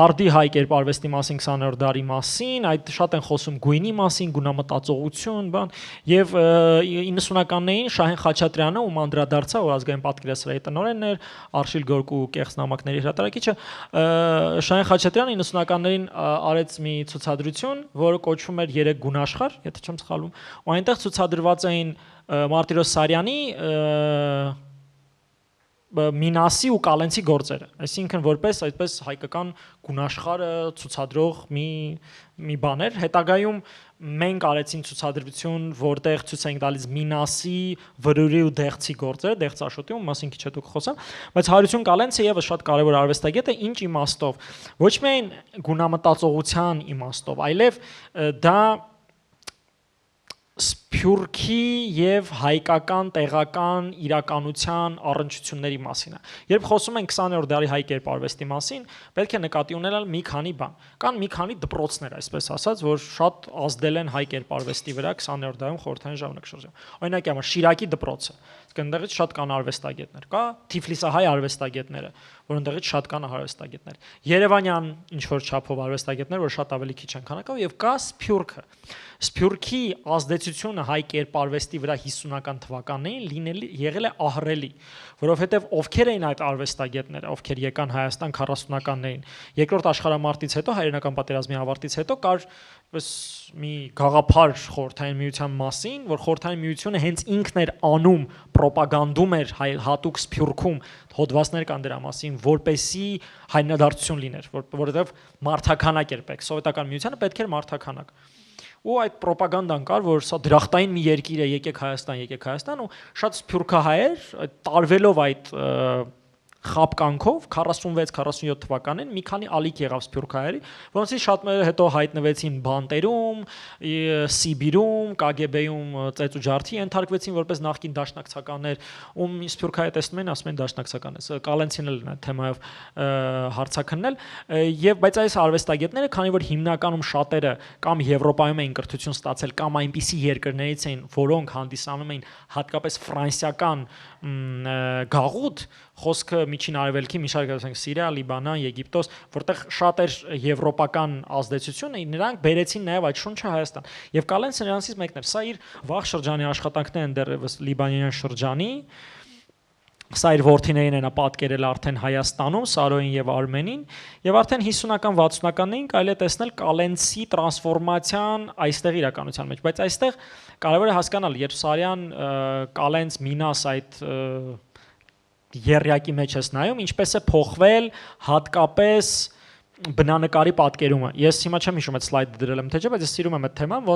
արդի հայ կերպարվեստի մասին 20-րդ դարի մասին, այդ շատ են խոսում գույնի մասին, գունամտածողություն, բան, եւ 90-ականներին Շահեն Խաչատրյանը, ում անդրադարձա, որ ազգային պատկերասրահի տնօրենն էր, Արշիլ Գորկու կեղծ նամակների հրատարակիչը, Շահեն Խաչատրյանը 90-ականներին արեց մի ցուցադրություն, որը կոչվում էր 3 գունաշխար, եթե չեմ սխալվում, ու այնտեղ ցուցադրված էին Մարտիրոս Սարյանի Մինասի ու Կալենցի գործերը, այսինքն որպես այդպես հայկական գունաշխարը ցուցադրող մի բան էր, հետագայում մենք արեցին ցուցադրություն, որտեղ ցույց ենք տալիս Մինասի, Վրուրի ու Դեղցի գործերը, Դեղցաշոտի, ում մասին քիչ հետո կխոսեմ, բայց Հարություն Կալենցը եւս շատ կարևոր արվեստագետ է, ինչ իմաստով, ոչ միայն գունամտածողության իմաստով, այլև դա Սփյուռքի եւ հայկական տեղական իրականության առնչությունների մասին է։ Երբ խոսում ենք 20-րդ դարի հայ կերպարվեստի մասին, պետք է նկատի ունենալ մի քանի բան։ Կան մի քանի դպրոցներ, այսպես ասած, որ շատ ազդել են հայ կերպարվեստի վրա 20-րդ դարում խորհրդային ժամանակաշրջանում։ Օրինակ, յամա Շիրակի դպրոցը, այնտեղից շատ կան արվեստագետներ, կա Թիֆլիսահայ արվեստագետները, որ այնտեղից շատ կան արվեստագետներ։ Երևանյան ինչ որ չափով արվեստագետներ, որ շատ ավելի քիչ են քանակով, եւ կա Սփյուռքը։ Սփյուռքի ազդեցությունը ազդեցությունը հայ կերպարվեստի վրա 50-ական թվականներին եղել է ահռելի, որովհետև ովքեր էին այդ արվեստագետները, ովքեր եկան Հայաստան 40-ականներին, երկրորդ աշխարհամարտից հետո, հայրենական պատերազմի ավարտից հետո կար մի գաղափար Խորհրդային Միության մասին, որ Խորհրդային Միությունը հենց ինքն էր անում, ռոպագանդում էր հատուկ Սփյուռքում, հոդվածներ կան դրա մասին, որպեսի հայրենադարձություն լիներ, որովհետև մարդաքանակ էր պետք, սովետական միությանը պետք էր մարդաքանակ։ Ու այդ ռոպագանդան կար, որ սա դրախտային մի երկիր է, եկեք Հայաստան, ու շատ սփյուռքահայեր տարվելով այդ խապկանքով 46-47 թվականին մի քանի ալիք եղավ սփյուռքահայերի, որոնցից շատերը հետո հայտնվեցին բանտերում, Սիբիրում, KGB-ում ծեծուջարդի ենթարկվեցին որպես նախկին դաշնակցականներ, ում սփյուռքահայը տեսնում են, ասում են դաշնակցական է։ Կալենցին էլ նա թեմայով հարցաքննել, եւ բայց այս արվեստագետները, քանի որ հիմնականում շատերը կամ Եվրոպայում էին կրթություն ստացել, կամ այնպիսի երկրներից էին, որոնք հանդիսանում էին հատկապես ֆրանսիական գաղութ, խոսքը միջին արևելքի մի շարք ասենք Սիրիա, Լիբանան, Եգիպտոս, որտեղ շատ էր եվրոպական ազդեցությունը, նրանք բերեցին նաև այդ շունչը Հայաստան։ Եվ Կալենցը նրանցից մեկն էր։ Սա իր վաղ շրջանի աշխատանքներն են դեռևս լիբանանյան շրջանի։ Սա իր որդիներին են պատկերել արդեն Հայաստանում, Սարոյին եւ Արմենին, եւ արդեն 50-ական 60-ականներին կարելի է տեսնել Կալենցի տրանսֆորմացիան այստեղ իրականության մեջ, բայց այստեղ կարևոր է հասկանալ, երբ Սարյան Կալենց Մինաս այդ երյակի մեջ ես նայում, ինչպես է փոխվել հատկապես բնանկարի պատկերումը։ Ես հիմա չեմ հիշում այդ սլայդը դրել եմ թե չէ, բայց ես սիրում եմ այդ թեման,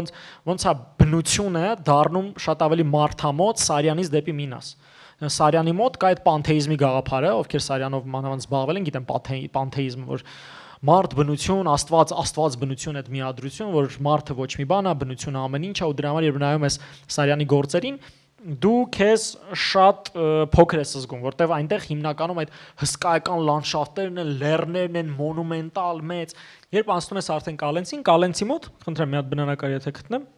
ոնց է բնությունը դառնում շատ ավելի մարդամոտ Սարյանից դեպի Մինաս։ Սարյանի մոտ կա այդ պանթեիզմի գաղափարը, ովքեր Սարյանով մանավանդ զբաղվել են, գիտեն պանթեիզմ, որ մարդ բնություն, Աստված բնություն այդ միադրություն, որ մարդը ոչ մի բան է, բնությունը ամեն ինչ է, ու դրա համար երբ նայում ես Սարյանի գործերին, դու քեզ շատ փոքր ես զգում, որտեվ այնտեղ հիմնականում այդ հսկայական լանդշաֆտներն են, լեռներն են, մոնումենտալ մեծ։ Երբ անցնում ես արդեն Կալենցի մոտ, խնդրեմ մի հատ բնանկար եթե գտնեմ,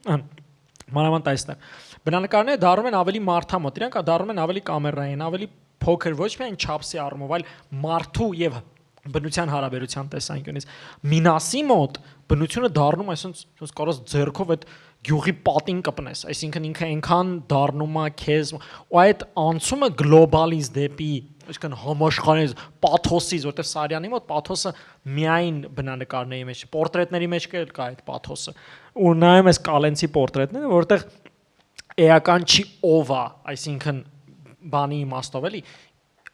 մանավանդ այստեղ։ Բնանկարները դառնում են ավելի մարդամոտ, իրանք դառնում են ավելի կամերային, ավելի փոքր, ոչ միայն չափսի առումով, այլ մարդու եւ բնության հարաբերության տեսանկյունից։ Մինասի մոտ բնությունը դառնում այսինքն կարոս ձեռքով այդ գյուղի պատին կպնես, այսինքն ինքը այնքան դառնում է քեզ, ու այդ անցումը գլոբալից դեպի, այսինքն համաշխարհից, պաթոսից, որտեղ Սարյանի մոտ պաթոսը միայն բնանկարների մեջ, պորտրետների մեջ կա այդ պաթոսը։ Ու նայում ես Կալենցի պորտրետները, որտեղ էական չի ով է, այսինքն բանի իմաստով էլի,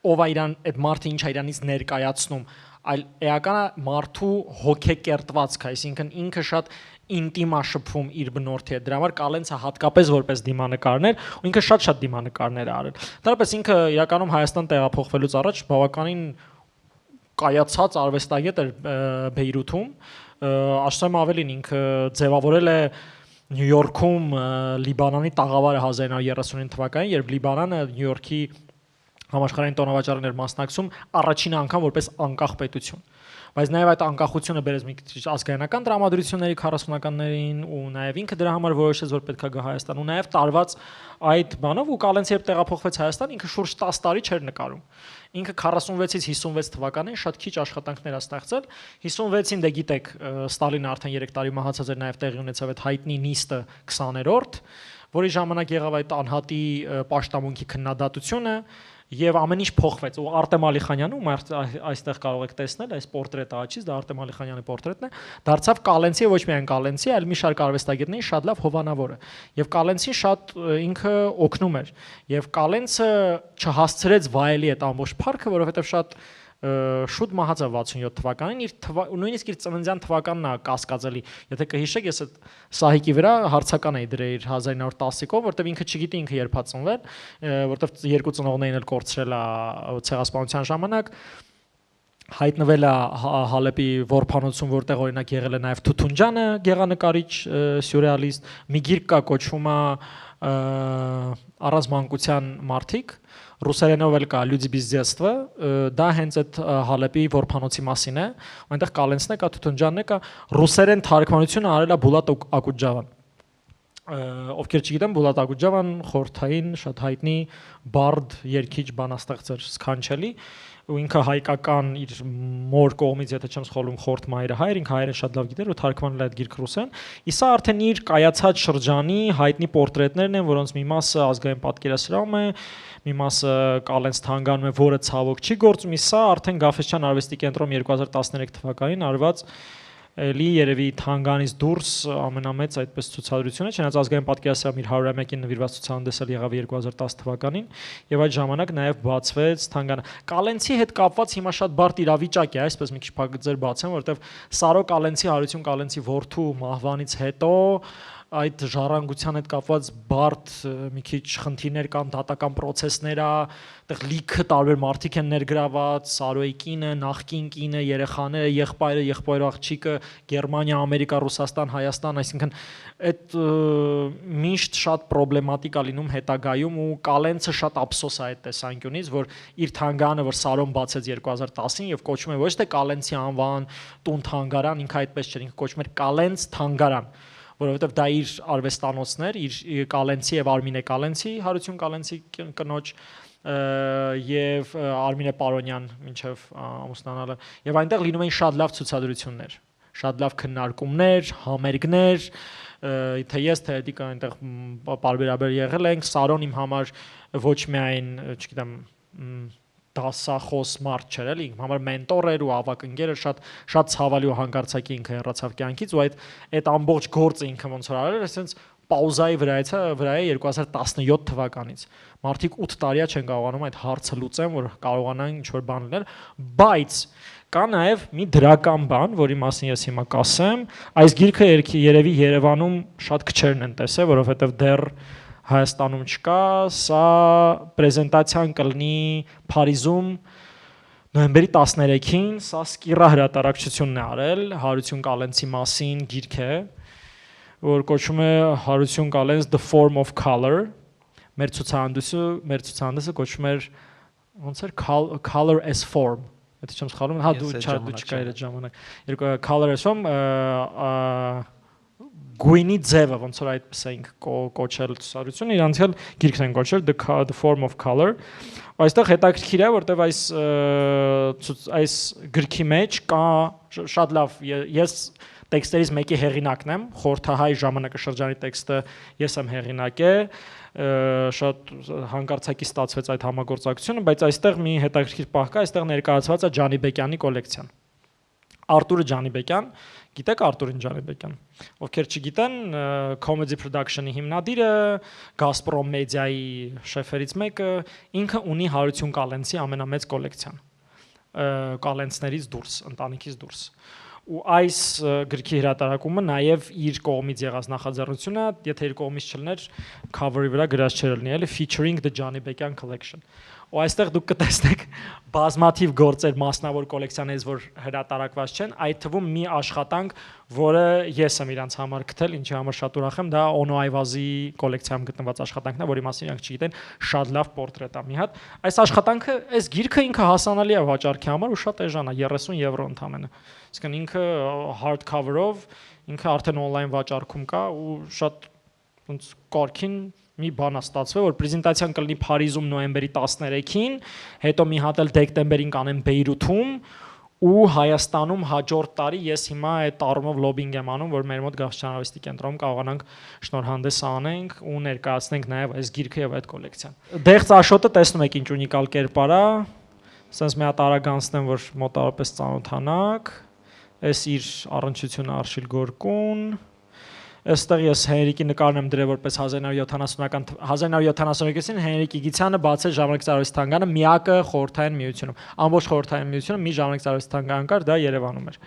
ով է իրան այդ մարդը ինչ է իրանից ներկայացնում, այլ էականը մարդու հոգեկերտվածք, այսինքն ինքը շատ ինտիմ է շփվում իր բնորդի հետ։ Դրա համար Կալենցը հատկապես որպես դիմանկարներ, ու ինքը շատ դիմանկարներ է արել։ Դարպես ինքը իրականում Հայաստան տեղափոխվելուց առաջ բավականին կայացած արվեստագետ էր Բեյրութում, ասեմ ավելին ինքը ձևավորել է Նյու Յորքում Լիբանանի տաղավարը 1939 թվականին, երբ Լիբանանը Նյու Յորքի համաշխարհային տոնավաճառին էր մասնակցում առաջին անգամ որպես անկախ պետություն։ Բայց նաև այդ անկախությունը բերեց մի քիչ ազգայնական տրամադրությունների 40-ականներին ու նաև ինքը դրա համար որոշեց որ պետք է գա Հայաստան ու նաև տարված այդ բանով ու Կալենցը երբ տեղափոխվեց Հայաստան ինքը շուրջ 10 տարի չէր նկարում։ Ինքը 46-ից 56 թվականին շատ քիչ աշխատանքներ ա ստեղծել։ 56-ին դե գիտեք Ստալինը արդեն 3 տարի մահացած էր նաև տեղի ունեցավ այդ հայտնի նիստը 20-րդ, որի ժամանակ եղավ այդ անհատի պաշտամունքի քննադատությունը եւ ամեն ինչ փոխվեց ու Արտեմ Ալիխանյանը ում այստեղ կարող եք տեսնել այս պորտրետը աչից դա Արտեմ Ալիխանյանի պորտրետն է դարձավ Կալենցի ոչ միայն Կալենցի այլ մի շարք արվեստագետների շատ լավ հովանավորը եւ Կալենցին շատ ինքը օգնում էր եւ Կալենցը չհասցրեց վայելի այդ ամբողջ փառքը որովհետեւ շատ շուտ մահացավ 67 թվականին իր նույնիսկ իր ծննդյան թվականն է կասկածելի եթե կհիշեք ես այդ սահիկի վրա հարցական էի դրել իր 1910-ով որտեվ ինքը չգիտի ինքը երբ է ծնվել որտեվ երկու ծնողներին էլ կորցրել է ցեղասպանության ժամանակ հայտնվել է Հալեպի Որփանոցում որտեղ օրինակ եղել է նաև Թութունջանը գեղանկարիչ սյուրռեալիստ մի գիրք կա կոչվում է առանց մանկության մարդիկ ռուսերենով էլ կա Люди без детства դա հենց այդ Հալեպի Որփանոցի մասին է այնտեղ Կալենցն է կա Թութունջանն է կա ռուսերեն թարգմանությունը արել է Բուլատ Ակուջավան ովքեր չգիտեն Բուլատ Ակուջավան խորթային շատ հայտնի բարդ երգիչ բանաստեղծ էր սքանչելի ու ինքը հայկական իր մոր կողմից, եթե չեմ սխալվում, Խորտ Մայրը հայր, ինքը հայերեն շատ լավ գիտեր ու թարգմանել է այդ գիրքը ռուսերեն։ Իսա արդեն իր կայացած շրջանի հայտնի պորտրետներն են, որոնց մի մասը ազգային պատկերասրահում է, մի մասը Կալենց թանգանում է, որը ցավոք չի գործում, իսա արդեն Գաֆէսչյան արվեստի կենտրոնում 2013 թվականին արված էլի երևի թանգանից դուրս ամենամեծ այդպես ցուցադրությունը, չնայած ազգային պատկերասրահում իր 100-ամյակին նվիրված ցուցահանդես եղավ 2010 թվականին, եւ այդ ժամանակ նաեւ բացվեց թանգանը։ Կալենցի հետ կապված հիմա շատ բարդ իրավիճակ է, այսպես մի քիչ փակձեր բացեմ, որովհետեւ Սարո Կալենցի, Հարություն Կալենցի որդու մահվանից հետո այդ ժառանգության հետ կապված բարդ մի քիչ խնդիրներ կան, դատական process-ներ ա, այդտեղ լիքը տարբեր մարդիկ են ներգրաված, Սարոյի կինը, նախկին կինը, երեխաները, եղբայրը, եղբայր աղջիկը, Գերմանիա, Ամերիկա, Ռուսաստան, Հայաստան, այսինքն այդ միշտ շատ պրոբլեմատիկ է լինում հետագայում ու Կալենցը շատ ափսոս է այդ տեսանկյունից, որ իր թանգարանը, որ Սարոն բացեց 2010-ին եւ կոչվում է ոչ թե Կալենցի անվան տուն թանգարան, ինքը այդպես չէր, ինքը կոչվում էր Կալենց թանգարան, որովհետև դա իր արվեստանոցներ, իր Կալենցի եւ Արմինե Կալենցի, Հարություն Կալենցի կնոջ եւ Արմինե Պարոնյան մինչեւ ամուսնանալը եւ այնտեղ լինում էին շատ լավ ցուցադրություններ, շատ լավ քննարկումներ, համերգներ, թե ես թե դիկա այնտեղ բարբերաբար եղել ենք, Սարոն իմ համար ոչ միայն, չգիտեմ, դասախոս մարդ չէր էլի, իմ համար մենտոր էր ու ավակ ընկեր էր, շատ ցավալի ու հանկարծակի ինքը հեռացավ կյանքից ու այդ ամբողջ գործը ինքը ոնց որ արել էր, այսինքն պաուզայի վրա է 2017 թվականից։ Մարդիկ 8 տարիա չեն կարողանում այդ հարցը լուծեն, որ կարողանան ինչ-որ բան լինել, բայց կա նաև մի դրական բան, որի մասին ես հիմա կասեմ, այս գիրքը երևի Երևանում շատ քչերն են տեսել, որովհետև դեռ Հայաստանում չկա, սա պրեզենտացիան կլինի Փարիզում նոյեմբերի 13-ին, սա Սկիռա հրատարակչությունն է արել, Հարություն Կալենցի մասին գիրք է, որ կոչվում է Հարություն Կալենց The Form of Color, մեր ցուցահանդեսը կոչվում էր ոնց էր Color as Form, եթե չեմ սխալվում, հա դու չկայր այդ ժամանակ, Color as Form գույնի ձևը, ոնց որ այդպես էինք կոչել ցուցադրությունը, իրանց էլ գիրքն են կոչել The Form of Color։ Այստեղ հետաքրքիր է, որտեվ այս գրքի մեջ կա շատ լավ, ես տեքստերից մեկի հեղինակն եմ, խորհրդահայ ժամանակաշրջանի տեքստը ես եմ հեղինակել, շատ հանկարծակի ստացվեց այդ համագործակցությունը, բայց այստեղ մի հետաքրքիր պահ կա, այստեղ ներկայացված է Ջանիբեկյանի կոլեկցիան։ Արտուրը Ջանիբեկյան, գիտեք Արտուրին Ջանիբեկյան, ովքեր չգիտեն, Comedy Production-ի հիմնադիրը, Gazprom Media-ի շեֆերից մեկը, ինքը ունի Հարություն Կալենցի ամենամեծ կոլեկցիան, Կալենցներից դուրս, ընտանիքից դուրս։ Ու այս գրքի հրատարակումը նաև իր կողմից եղած նախաձեռնությունը, եթե իր կողմից չլներ, cover-ի վրա գրած չէր լինի, էլի featuring the Ջանիբեկյան collection։ Ու այստեղ դուք կտեսնեք բազմաթիվ գործեր մասնավոր կոլեկցիաներից, որ հրատարակված չեն, այդ թվում մի աշխատանք, որը ես եմ իրանց համար գտել, ինչի համար շատ ուրախ եմ, դա Օնո Այվազի կոլեկցիայում գտնված աշխատանքն է, որի մասին իրանք չգիտեն, շատ լավ պորտրետ է մի հատ։ Այս աշխատանքը, այս գիրքը ինքը հասանելի է վաճառքի համար ու շատ էժան է, 30 եվրո ընդամենը։ Իսկն ինքը hard cover-ով, ինքը արդեն on-line վաճառքում կա ու շատ ոնց կարգին մի բան է ստացվել, որ պրեզենտացիան կլինի Փարիզում նոյեմբերի 13-ին, հետո մի հատ էլ դեկտեմբերին կանեն Բեյրութում ու Հայաստանում հաջորդ տարի ես հիմա այդ առումով լոբինգ եմ անում, որ մեր մոտ Գաֆէսչյան արվեստի կենտրոնում կարողանանք շնորհանդես անենք ու ներկայացնենք նաև այս գիրքը եւ այդ կոլեկցիան։ Դեղց Աշոտը տեսնում եք ինչ ունիկալ կերպար է, ասես մի հատ արագանցնեմ, որ մոտավորապես ծանոթանաք, այս իր առնչությունը Արշիլ Գորկուն, այստեղ ես Հենրիկի նկարն եմ դրել որպես 1970-ին Հենրիկ Իգիցյանը բացել Ժամանակից արվեստի թանգարանը, միակը խորհրդային միությունում, ամբողջ խորհրդային միությունում մի Ժամանակից արվեստի թանգարան կար, դա Երևանում էր։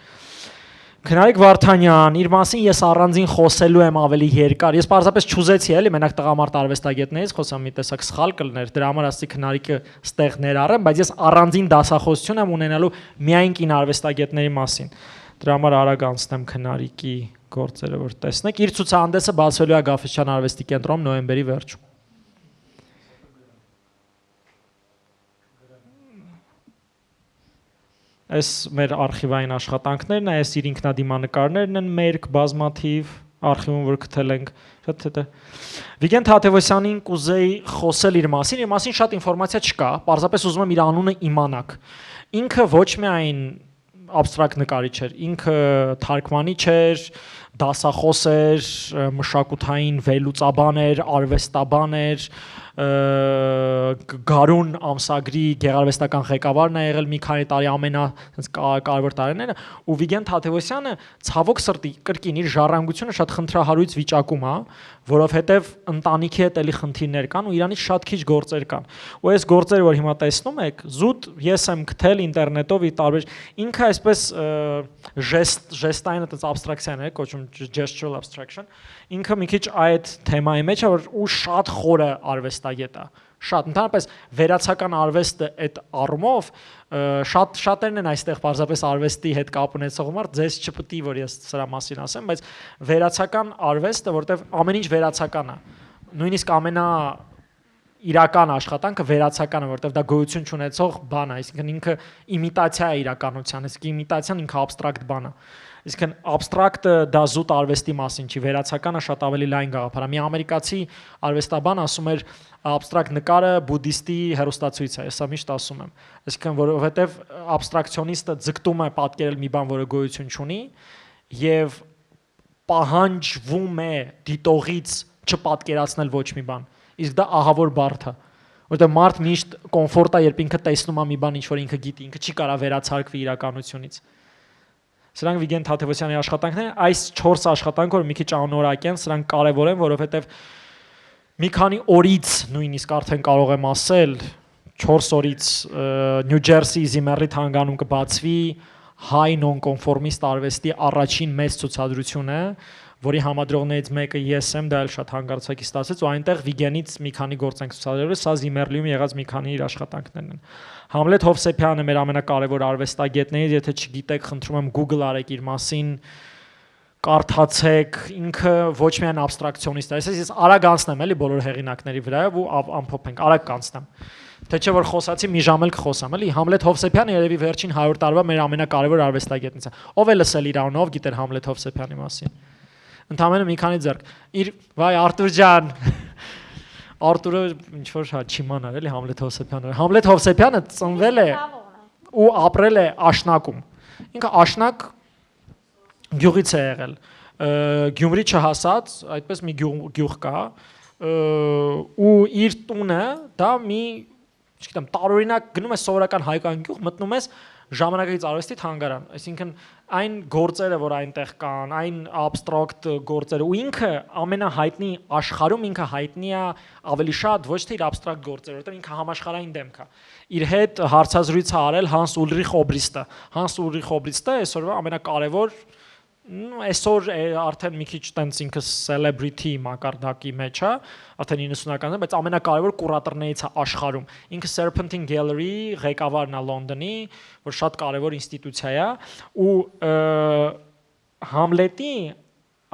Քնարիկ Վարդանյան, իր մասին ես առանձին խոսելու եմ ավելի երկար։ Ես պարզապես չուզեցի էլի, մենակ տղամարդ արվեստագետներից խոսամ, մի տեսակ սխալ կլներ, դրա համար ասի Քնարիկը ստեղ ներառեմ, բայց ես առանձին դասախոսություն եմ ունենալու միայն կին արվեստագետների մասին։ Դրա համար արագ անցնեմ Քնարիկի գործերը, որ տեսնեք, իր ցուցահանդեսը բացվելու է Գաֆէսչյան արվեստի կենտրոնում նոյեմբերի վերջում։ Այս մեր արխիվային աշխատանքներն են, այս իր ինքնադիմանկարներն են մերկ բազմաթիվ, արխիվում որ գտել ենք շատ հետը Վիգեն Թադևոսյանին կուզեի խոսել իր մասին շատ ինֆորմացիա չկա պարզապես ուզում եմ իր անունը իմանաք ինքը ոչ միայն abstract նկարիչ էր ինքը թարգմանիչ էր դասախոս էր մշակութային վերլուծաբան էր արվեստաբան էր Գարուն ամսագրի գեղարվեստական ղեկավարն է եղել մի քանի տարի կարևոր տարիները ու Վիգեն Թադևոսյանը ցավոք սրտի կրկին իր ժառանգությունը շատ խնդրահարույց վիճակում է որովհետև ընտանիքի հետ էլի խնդիրներ կան ու իրանից շատ քիչ գործեր կան ու այս գործերը որ հիմա տեսնում եք զուտ ես եմ գտել ինտերնետով ի տարբեր ինքը այսպես ժեստային այդպես abstraction է կոչում gestural abstraction ինքը մի քիչ այդ թեմայի մեջ է որ ու շատ խորը արվեստագետ է շատ ընդհանրապես վերացական արվեստը այդ առումով շատերն են այստեղ պարզապես արվեստի հետ կապ ունեցող մարդ ձեզ չպետք է որ ես սրա մասին ասեմ բայց վերացական արվեստը որտեվ ամեն ինչ վերացական է նույնիսկ ամենա իրական աշխատանքը վերացական է որտեվ դա գոյություն չունեցող բան է այսինքն ինքը իմիտացիա է իրականության իսկ իմիտացիան ինքը abstract բան է Իսկն abstract-ը դա զուտ արվեստի մասին չի, վերացականը շատ ավելի լայն գաղափար է։ Մի ամերիկացի արվեստաբան ասում էր abstract նկարը բուդդիստի հերոստացույց է, ես սա միշտ ասում եմ։ Այսինքն որովհետև abstractionist-ը ձգտում է պատկերել մի բան, որը գոյություն չունի, եւ պահանջվում է դիտողից չպատկերացնել ոչ մի բան։ Իսկ դա ահավոր բարդ է։ Որտեղ մարդ միշտ կոմֆորտ է, երբ ինքը տեսնում է մի բան, ինչ որ ինքը գիտի, ինքը չի կարող վերացարկվի իրականությունից։ Սրանք Վիգեն Թադևոսյանի աշխատանքներն են, այս 4 աշխատանքը, որ մի քիչ անորակ են, սրանք կարևոր են, որովհետև մի քանի օրից նույնիսկ արդեն կարող եմ ասել, 4 օրից Նյու Ջերսիի Զիմերի թանգարանում կբացվի հայ նոն-կոնֆորմիստ արվեստի առաջին մեծ ցուցադրությունը, որի համադրողներից մեկը ես եմ, դա էլ շատ հանգարցակի ստացեց ու այնտեղ Վիգենից մի քանի գործ ենք ցուցադրել, սա Զիմերլիում եղած մի քանի իր աշխատանքներն են։ Համլետ Հովսեփյանը մեր ամենակարևոր արվեստագետներից, եթե չգիտեք, խնդրում եմ Google արեք իր մասին, կարդացեք, ինքը ոչ միայն abstractionist է, ես արագ անցնեմ էլի բոլոր հեղինակների վրայով ու ամփոփենք, արագ կանցնեմ։ Թե չէ որ խոսացի մի ժամ էլ կխոսամ, էլի Համլետ Հովսեփյանը երևի վերջին 100 տարվա մեր ամենակարևոր արվեստագետներից է։ Ով է լսել իր անունը, ով գիտեր Համլետ Հովսեփյանի մասին։ Ընդամենը մի քանի ձեռք։ Իր վայ Արտուր ջան։ Արտուրը ինչ որ հա չիմանար էլի Համլետ Հովսեփյանը։ Համլետ Հովսեփյանը ծնվել է ու ապրել է Աշնակում։ Ինքը Աշնակ գյուղից է եղել։ Գյումրի չհասած, այդպես մի գյուղ կա ու իր տունը դա մի, չգիտեմ, տարօրինակ գնում ես սովորական հայկական գյուղ, մտնում ես ժամանակակից արվեստի թանգարան, այսինքն այն գործերը, որ այնտեղ կան, այն abstract գործերը ու ինքը ամենահայտնի աշխարհում ինքը հայտնի է ավելի շատ ոչ թե իր abstract գործերը, որտեղ ինքը համաշխարհային դեմք է։ Իր հետ հարցազրույց է արել Հանս Ուլրիխ Օբրիստը։ Հանս Ուլրիխ Օբրիստը այսօրվա ամենակարևոր այսօր արդեն մի քիչ տենց ինքը celebrity մակարդակի մեջ է, արդեն 90-ականներ, բայց ամենակարևոր կուրատորներից է աշխարհում։ Ինքը Serpentine Gallery ղեկավարն է Լոնդոնի, որ շատ կարևոր ինստիտուցիա է, ու Համլետի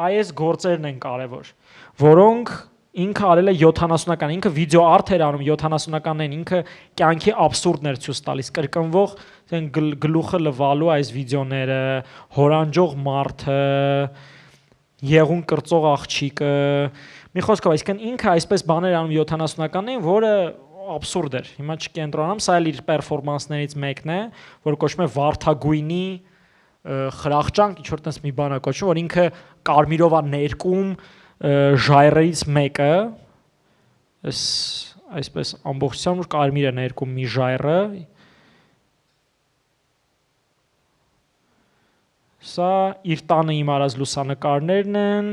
այս գործերն են կարևոր, որոնք ինքը արել է 70-ական, ինքը վիդեո արտ էր անում 70-ականներին, ինքը կյանքի абսուրդներ ցույց տալիս, կրկնվող գլուխը լվալու այս վիդեոները, հորանջող մարդը, եղուն կրծող աղջիկը, մի խոսքով, այսինքն ինքը այսպես բաներ անում 70-ականներին, որը абսուրդ էր։ Հիմա չկենտրոնանամ, սա էլ իր պերֆորմանսներից մեկն է, որ կոչվում է Վարդագույնի խրախճանք, ինչ որ տես մի բան է կոչվում, որ ինքը կարմիրով է ներկում ժայռերից մեկը, այսպես ամբողջությամբ որ կարմիր է ներկում մի ժայռը, սա իր տանը իմ արած լուսանկարներն են,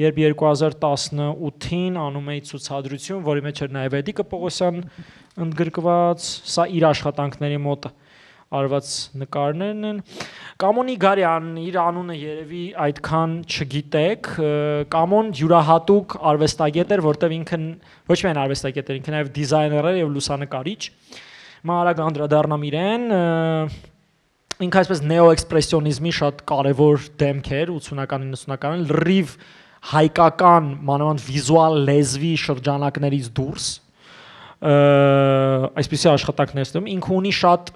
երբ 2018-ին անում էի ցուցադրություն, որի մեջ էր նաև Էդիկը Պողոսյան ընդգրկված, սա իր աշխատանքների մոտ արված նկարներն են։ Կամոն Իգարյան, իր անունը երևի այդքան չգիտեք, Կամոն յուրահատուկ արվեստագետ էր, որտեղ ինքը ոչ միայն արվեստագետ էր, ինքը նաև դիզայներ էր եւ լուսանկարիչ։ Մա արագ անդրադառնամ իրեն, ինքը այսպես նեոէքսպրեսիոնիզմի շատ կարևոր դեմք էր 80-ական 90-ականին, լրիվ հայկական, մանավանդ վիզուալ լեզվի շրջանակներից դուրս։ Այսպիսի աշխատանքներ ստում, ինքը ունի շատ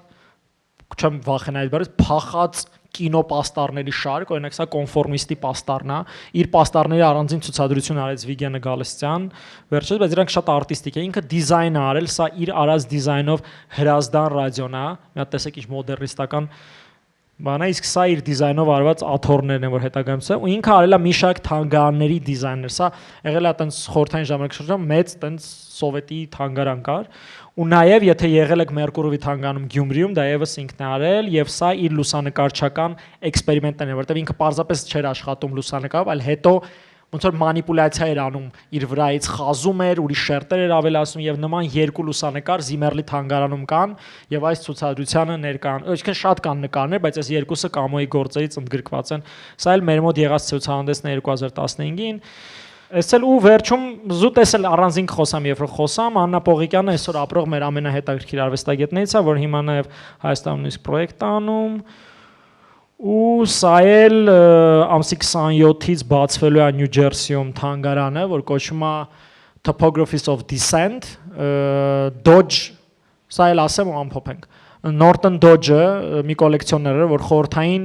չեմ վախենա այդ բառից փախած կինոպաստառների շարք, օրինակ սա կոնֆորմիստի պաստառն է, իր պաստառների առանձին ցուցադրություն արեց Վիգենը Գալստյան, վերջերս, բայց իրանք շատ արտիստիկ է, ինքը դիզայն է արել, սա իր արած դիզայնով Հրազդան ռադիոն է, մի հատ տեսեք ինչ մոդեռնիստական բան է, իսկ սա իր դիզայնով արված աթոռներն են, որ հետագայումս է, ու ինքը արել է մի շարք թանգարանների դիզայներ, սա եղել է այտենց խորհրդային ժամանակաշրջանում մեծ այտենց սովետի թանգարան կար, ու նաև եթե եղել եք Մերկուրովի թանգարանում Գյումրիում, դա եւս ինքն է արել, եւ սա իր լուսանկարչական էքսպերիմենտն է, որտեղ ինքը պարզապես չէր աշխատում լուսանկարով, այլ հետո ոնց որ մանիպուլյացիա էր անում իր վրայից խազում էր, ուրիշ շերտեր էր ավելացնում եւ նման երկու լուսանկար Զիմերլի թանգարանում կան եւ այս ցուցադրությանը ներկան, այսինքն շատ կան նկարներ, բայց այս երկուսը Կամոյի գործերից ընդգրկված են։ Սա էլ մեր մոտ եղած ցուցահանդեսն է 2015-ին։ Այս էլ ու վերջում զուտ էս էլ առանձին խոսամ, երբ որ խոսամ, Աննա Պողիկյանը այսօր ապրող մեր ամենահետաքրքիր արվեստագետներից է, որ հիմա նաեւ Հայաստանում նույնիսկ պրոյեկտ անում։ Ու սա էլ ամսի 27-ից բացվելու է Նյու Ջերսիում թանգարանը, որ կոչվում է Topographies of Descent, Dodge, սա էլ ասեմ ու ամփոփենք։ Norton Dodge-ը մի կոլեկցիոներ էր, որ խորհրդային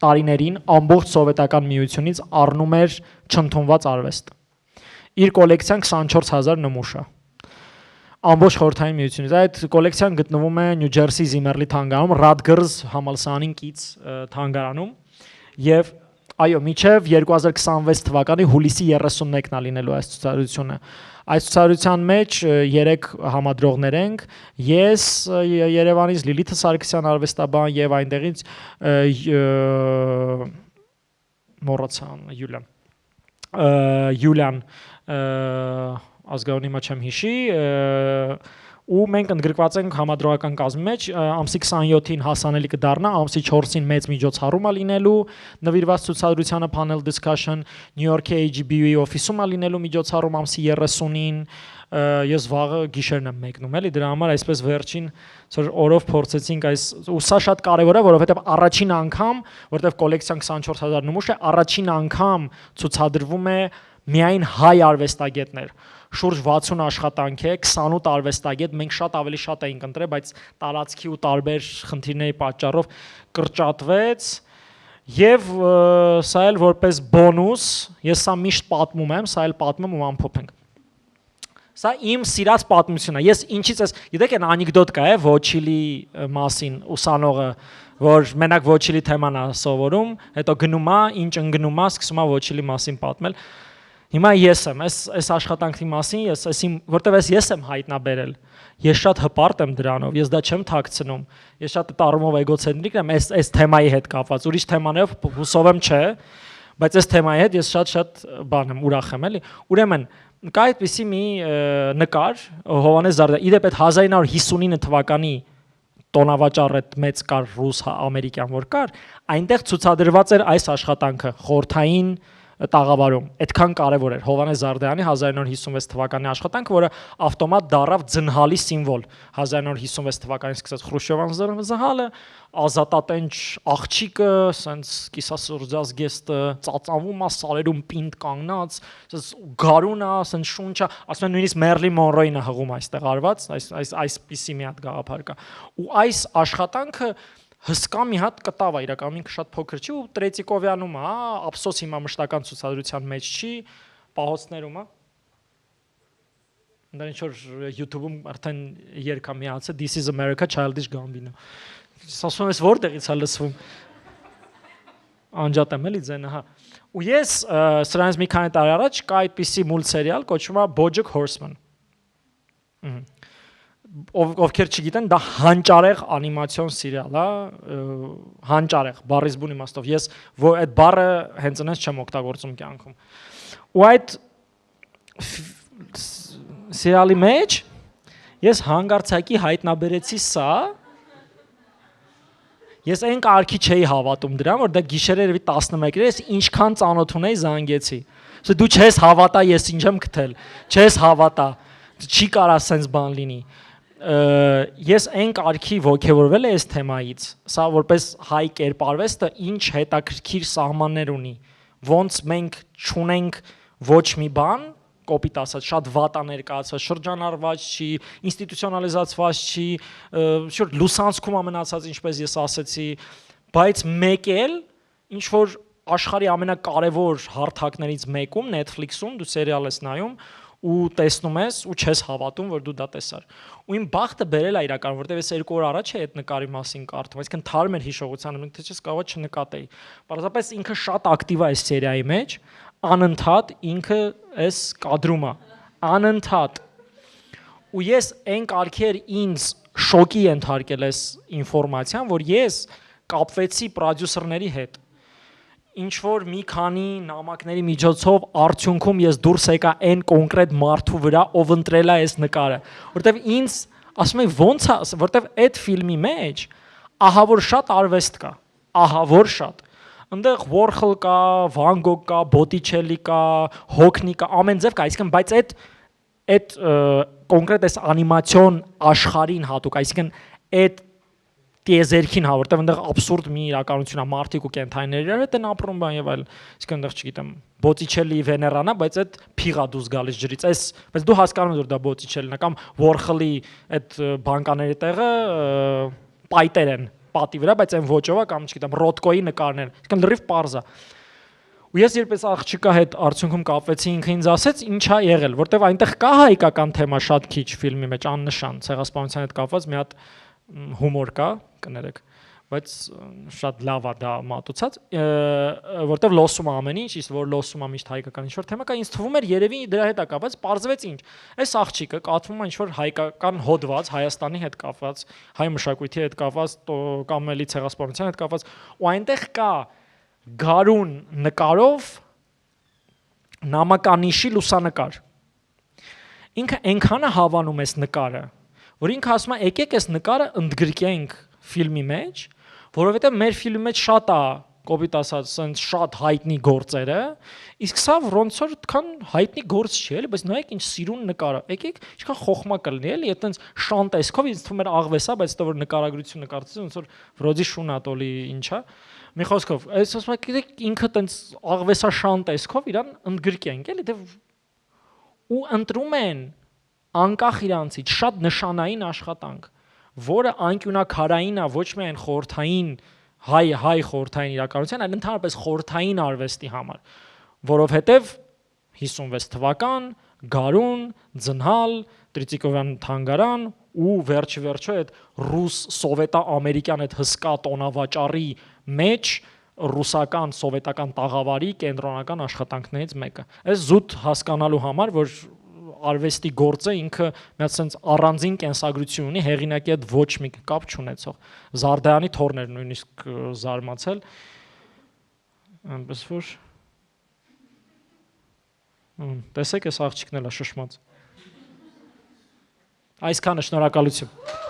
տարիներին ամբողջ սովետական միությունից առնում էր չընդունված արվեստ։ Իր կոլեկցիան 24000 նմուշ է։ Ամբողջ խորհրդային միությունից այդ կոլեկցիան գտնվում է Նյու Ջերսի Զիմերլի թանգարանում, Ռադգերս համալսարանին կից թանգարանում եւ այո, մինչեւ 2026 թվականի հուլիսի 31-ն է լինելու այս ցուցադրությունը։ Այս ցուցադրության մեջ 3 համադրողներ ենք, ես Երևանից Լիլիթ Սարգսյան արվեստաբան եւ այնտեղից մոռացան Յուլիան ազգանունի մա չեմ հիշի ու մենք ընդգրկված ենք համադրողական կազմի մեջ ամսի 27-ին հասանելի կդառնա, ամսի 4-ին մեծ միջոցառում է լինելու նվիրված ցուցադրությանը panel discussion New York-ի AGBU-ի օֆիսում է լինելու միջոցառում ամսի 30-ին ես վաղը գիշերն եմ մեկնում էլի դրա համար այսպես վերջին օրով փորձեցինք այս ու սա շատ կարևոր է որովհետև առաջին անգամ որովհետև կոլեկցիան 24000 նմուշ է առաջին անգամ ցուցադրվում է միայն հայ արվեստագետներ շուրջ 60 աշխատանք է 28 արվեստագետ մենք շատ ավելի շատ էինք ընտրել բայց տարածքի ու տարբեր խնդիրների պատճառով կրճատվեց եւ սա էլ որպես բոնուս ես սա միշտ պատմում եմ սա էլ պատմում ու ամփոփենք սա իմ սիրած պատմությունն է ես ինչից ես գիտեք այն անեկդոտ կա է Ոչիլի մասին ուսանողը որ մենակ Ոչիլի թեման է սովորում հետո գնում է ինչ ընկնում է սկսում է Ոչիլի մասին պատմել Հիմա ես եմ, այս աշխատանքի մասին, որտեվ ես եմ հայտնաբերել, ես շատ հպարտ եմ դրանով, ես դա չեմ թաքցնում, ես շատ տարումով էգոցենտրիկ եմ, այս թեմայի հետ կապված, ուրիշ թեմաներով հուսով եմ չէ, բայց այս թեմայի հետ ես շատ բան եմ, ուրախ եմ, էլի, ուրեմն, կա այդպիսի մի նկար, Հովհաննես Զարդարյանի, իդեպ այդ 1959 թվականի տոնավաճառ այդ մեծ կար ռուս ամերիկյան որ կար, այնտեղ ցուցադրված էր այս աշխատանքը, խորհրդային տաղավարում այդքան կարևոր էր Հովհաննես Զարդարյանի 1956 թվականի աշխատանքը, որը ավտոմատ դառավ ձնհալի սիմվոլ 1956 թվականից սկսած Խրուշչովյան զհալը ազատատենչ աղջիկը, սենց կիսասուրձազգեստը ծածանվում է սարերում պինդ կանգնած, սենց գարունը, սենց շունչը, ասում են նույնիսկ Մերլին Մոնրոյին է հղում այստեղ արված, այսպիսի մի հատ գաղափար կա։ Ու այս աշխատանքը հսկա մի հատ կտավ է իրականում ինքը շատ փոքր չի ու Տրեցիկովյանում է, ափսոս հիմա մշտական ցուցադրության մեջ չի, պահոցներում է։ Դա ինչ որ YouTube-ում արդեն երգա միացել This is America Childish Gambino։ Ասում ես որտեղից է լսվում։ Անջատ եմ էլի ձենը, հա։ Ու ես սրանից մի քանի տարի առաջ կա այդպիսի մուլտսերիալ կոչվում է BoJack Horseman։ Ովքեր չգիտեն, դա հանճարեղ անիմացիոն սերիալ է, հանճարեղ, բառից բուն իմաստով։ Ես այդ բառը հենց այնպես չեմ օգտագործում կյանքում։ Ու այդ սերիալի մեջ ես հանգարցակի հայտնաբերեցի սա։ Ես այն կարգի չէի հավատում դրան, որ դա գիշերերվի 11-ը ես ինչքան ծանոթ ունեի զանգեցի։ Դու չես հավատա, ես ինչ եմ գտել։ Չես հավատա։ Չի կարա սենց բան լինի։ Ես այն կարգի ոգևորվել եմ այս թեմայից, սա որպես հայ կերպարվեստը ինչ հետաքրքիր սահմաններ ունի, ոնց մենք չունենք ոչ մի բան, կոպիտ ասած, շատ վատ է ներկայացված, շրջանառված չի, ինստիտուցիոնալիզացված չի, շուտ լուսանցքում է մնացած, ինչպես ես ասեցի, բայց մեկ էլ ինչ որ աշխարհի ամենակարևոր հարթակներից մեկում Netflix-ում դու սերիալ ես նայում ու տեսնում ես ու չես հավատում, որ դու դա տեսար։ Ու իմ բախտը բերել է իրական, որտեվ ես 2 օր առաջ է այդ նկարի մասին կարդում, այսինքն թարմ էր հիշողությանը, մենք թե չես կարող չնկատեի։ Պարզապես ինքը շատ ակտիվ է այս սերիայի մեջ, անընդհատ ինքը այս կադրում է, անընդհատ։ Ու ես այն կարգեր ինձ շոկի ենթարկել այս ինֆորմացիան, որ ես կապվեցի պրոդյուսերների հետ։ Ինչ որ մի քանի նամակների միջոցով արդյունքում ես դուրս եկա այն կոնկրետ մարդու վրա, ով ընտրել է այս նկարը, որտեվ ինձ ասում եմ ոնց է, որտեվ այդ ֆիլմի մեջ ահա որ շատ արվեստ կա, ահա որ շատ։ Այնտեղ Warhol կա, Van Gogh կա, Botticelli կա, Hockney կա, ամեն ձև կա, այսինքն բայց այդ կոնկրետ այս անիմացիոն աշխարհին հատուկ, այսինքն այդ տիեզերքին հա, որտեղ այնտեղ абսուրդ մի իրականություն է, մարդիկ ու կենթայիներ իրար հետ են ապրում բան եւ այլն։ Իսկ այնտեղ չգիտեմ, Botticelli Վեներան է, բայց այդ փիղա դուրս գալիս ջրից, բայց դու հասկանում ես որ դա Botticelli-ն է կամ Warhol-ի այդ բանկաների տեղը պայտեր են պատի վրա, բայց այն ոճով է կամ չգիտեմ, Rothko-ի նկարներ։ Իսկ լրիվ պարզ է։ Ու ես երբ աղջիկա հետ արդյունքում կապվեցի, ինքը ինձ ասեց ինչ է եղել, որտեվ այնտեղ կա հայկական թեմա շատ քիչ ֆիլմի մեջ, աննշան, ցեղասպանության հետ կապված մի հատ հումոր կա, կներեք, բայց շատ լավ է դա մատուցած, որտեվ լոսում է ամեն ինչ, իսկ որ լոսում է միշտ հայկական ինչ-որ թեմա կա, ինձ թվում էր երևի դրա հետ է կապված, պարզվեց ինչ։ Այս աղջիկը կատվում է ինչ-որ հայկական հոդված, Հայաստանի հետ կապված, հայ մշակույթի հետ կապված, կամ էլի ցեղասպանության հետ կապված, ու այնտեղ կա գարուն նկարով նամականիշի լուսանկար։ Ինքը այնքան է հավանում այս նկարը, որ ինքը ասում է եկեք այս նկարը ընդգրկենք ֆիլմի մեջ, որովհետև մեր ֆիլմի մեջ շատ է, կոպիտ ասած, sense շատ հայտնի գործերը, իսկ սա ոնց որ այդքան հայտնի գործ չի, էլի, բայց նայեք ինչ սիրուն նկար է։ Եկեք, ինչքան խոխմա կլինի, էլի, այդտենց շան տեսքով ինձ թվում էր աղվես է, բայց դա որ նկարագրություն նկարծես, ոնց որ վրոդի շուն է տոլի ինչ է։ Մի խոսքով, այս ասում եք ինքը տենց աղվեսաշան տեսքով իրան ընդգրկենք, էլի, դե ու ընտրում են անկախ իրանցից շատ նշանային աշխատանք, որը անկյունակարային է ոչ միայն խորհրդային հայ խորհրդային իրականության, այլ ընդհանրապես խորհրդային արվեստի համար, որովհետև 56 թվական, գարուն, ձնհալ, Տրիցիկովյան թանգարան ու վերջը այդ ռուս սովետա-ամերիկյան այդ հսկա տոնավաճառի մեջ ռուսական սովետական տաղավարի կենտրոնական աշխատանքներից մեկը։ Այս զուտ հասկանալու համար, որ արվեստի գործը ինքը մի հատ sense առանձին կենսագրություն ունի, հեղինակի հետ ոչ մի կապ չունեցող։ Զարդայանի թորներ նույնիսկ զարմացել։ Այնպես որ տեսեք այս աղջիկն էլ է շշմած։ Այսքանը, շնորհակալություն։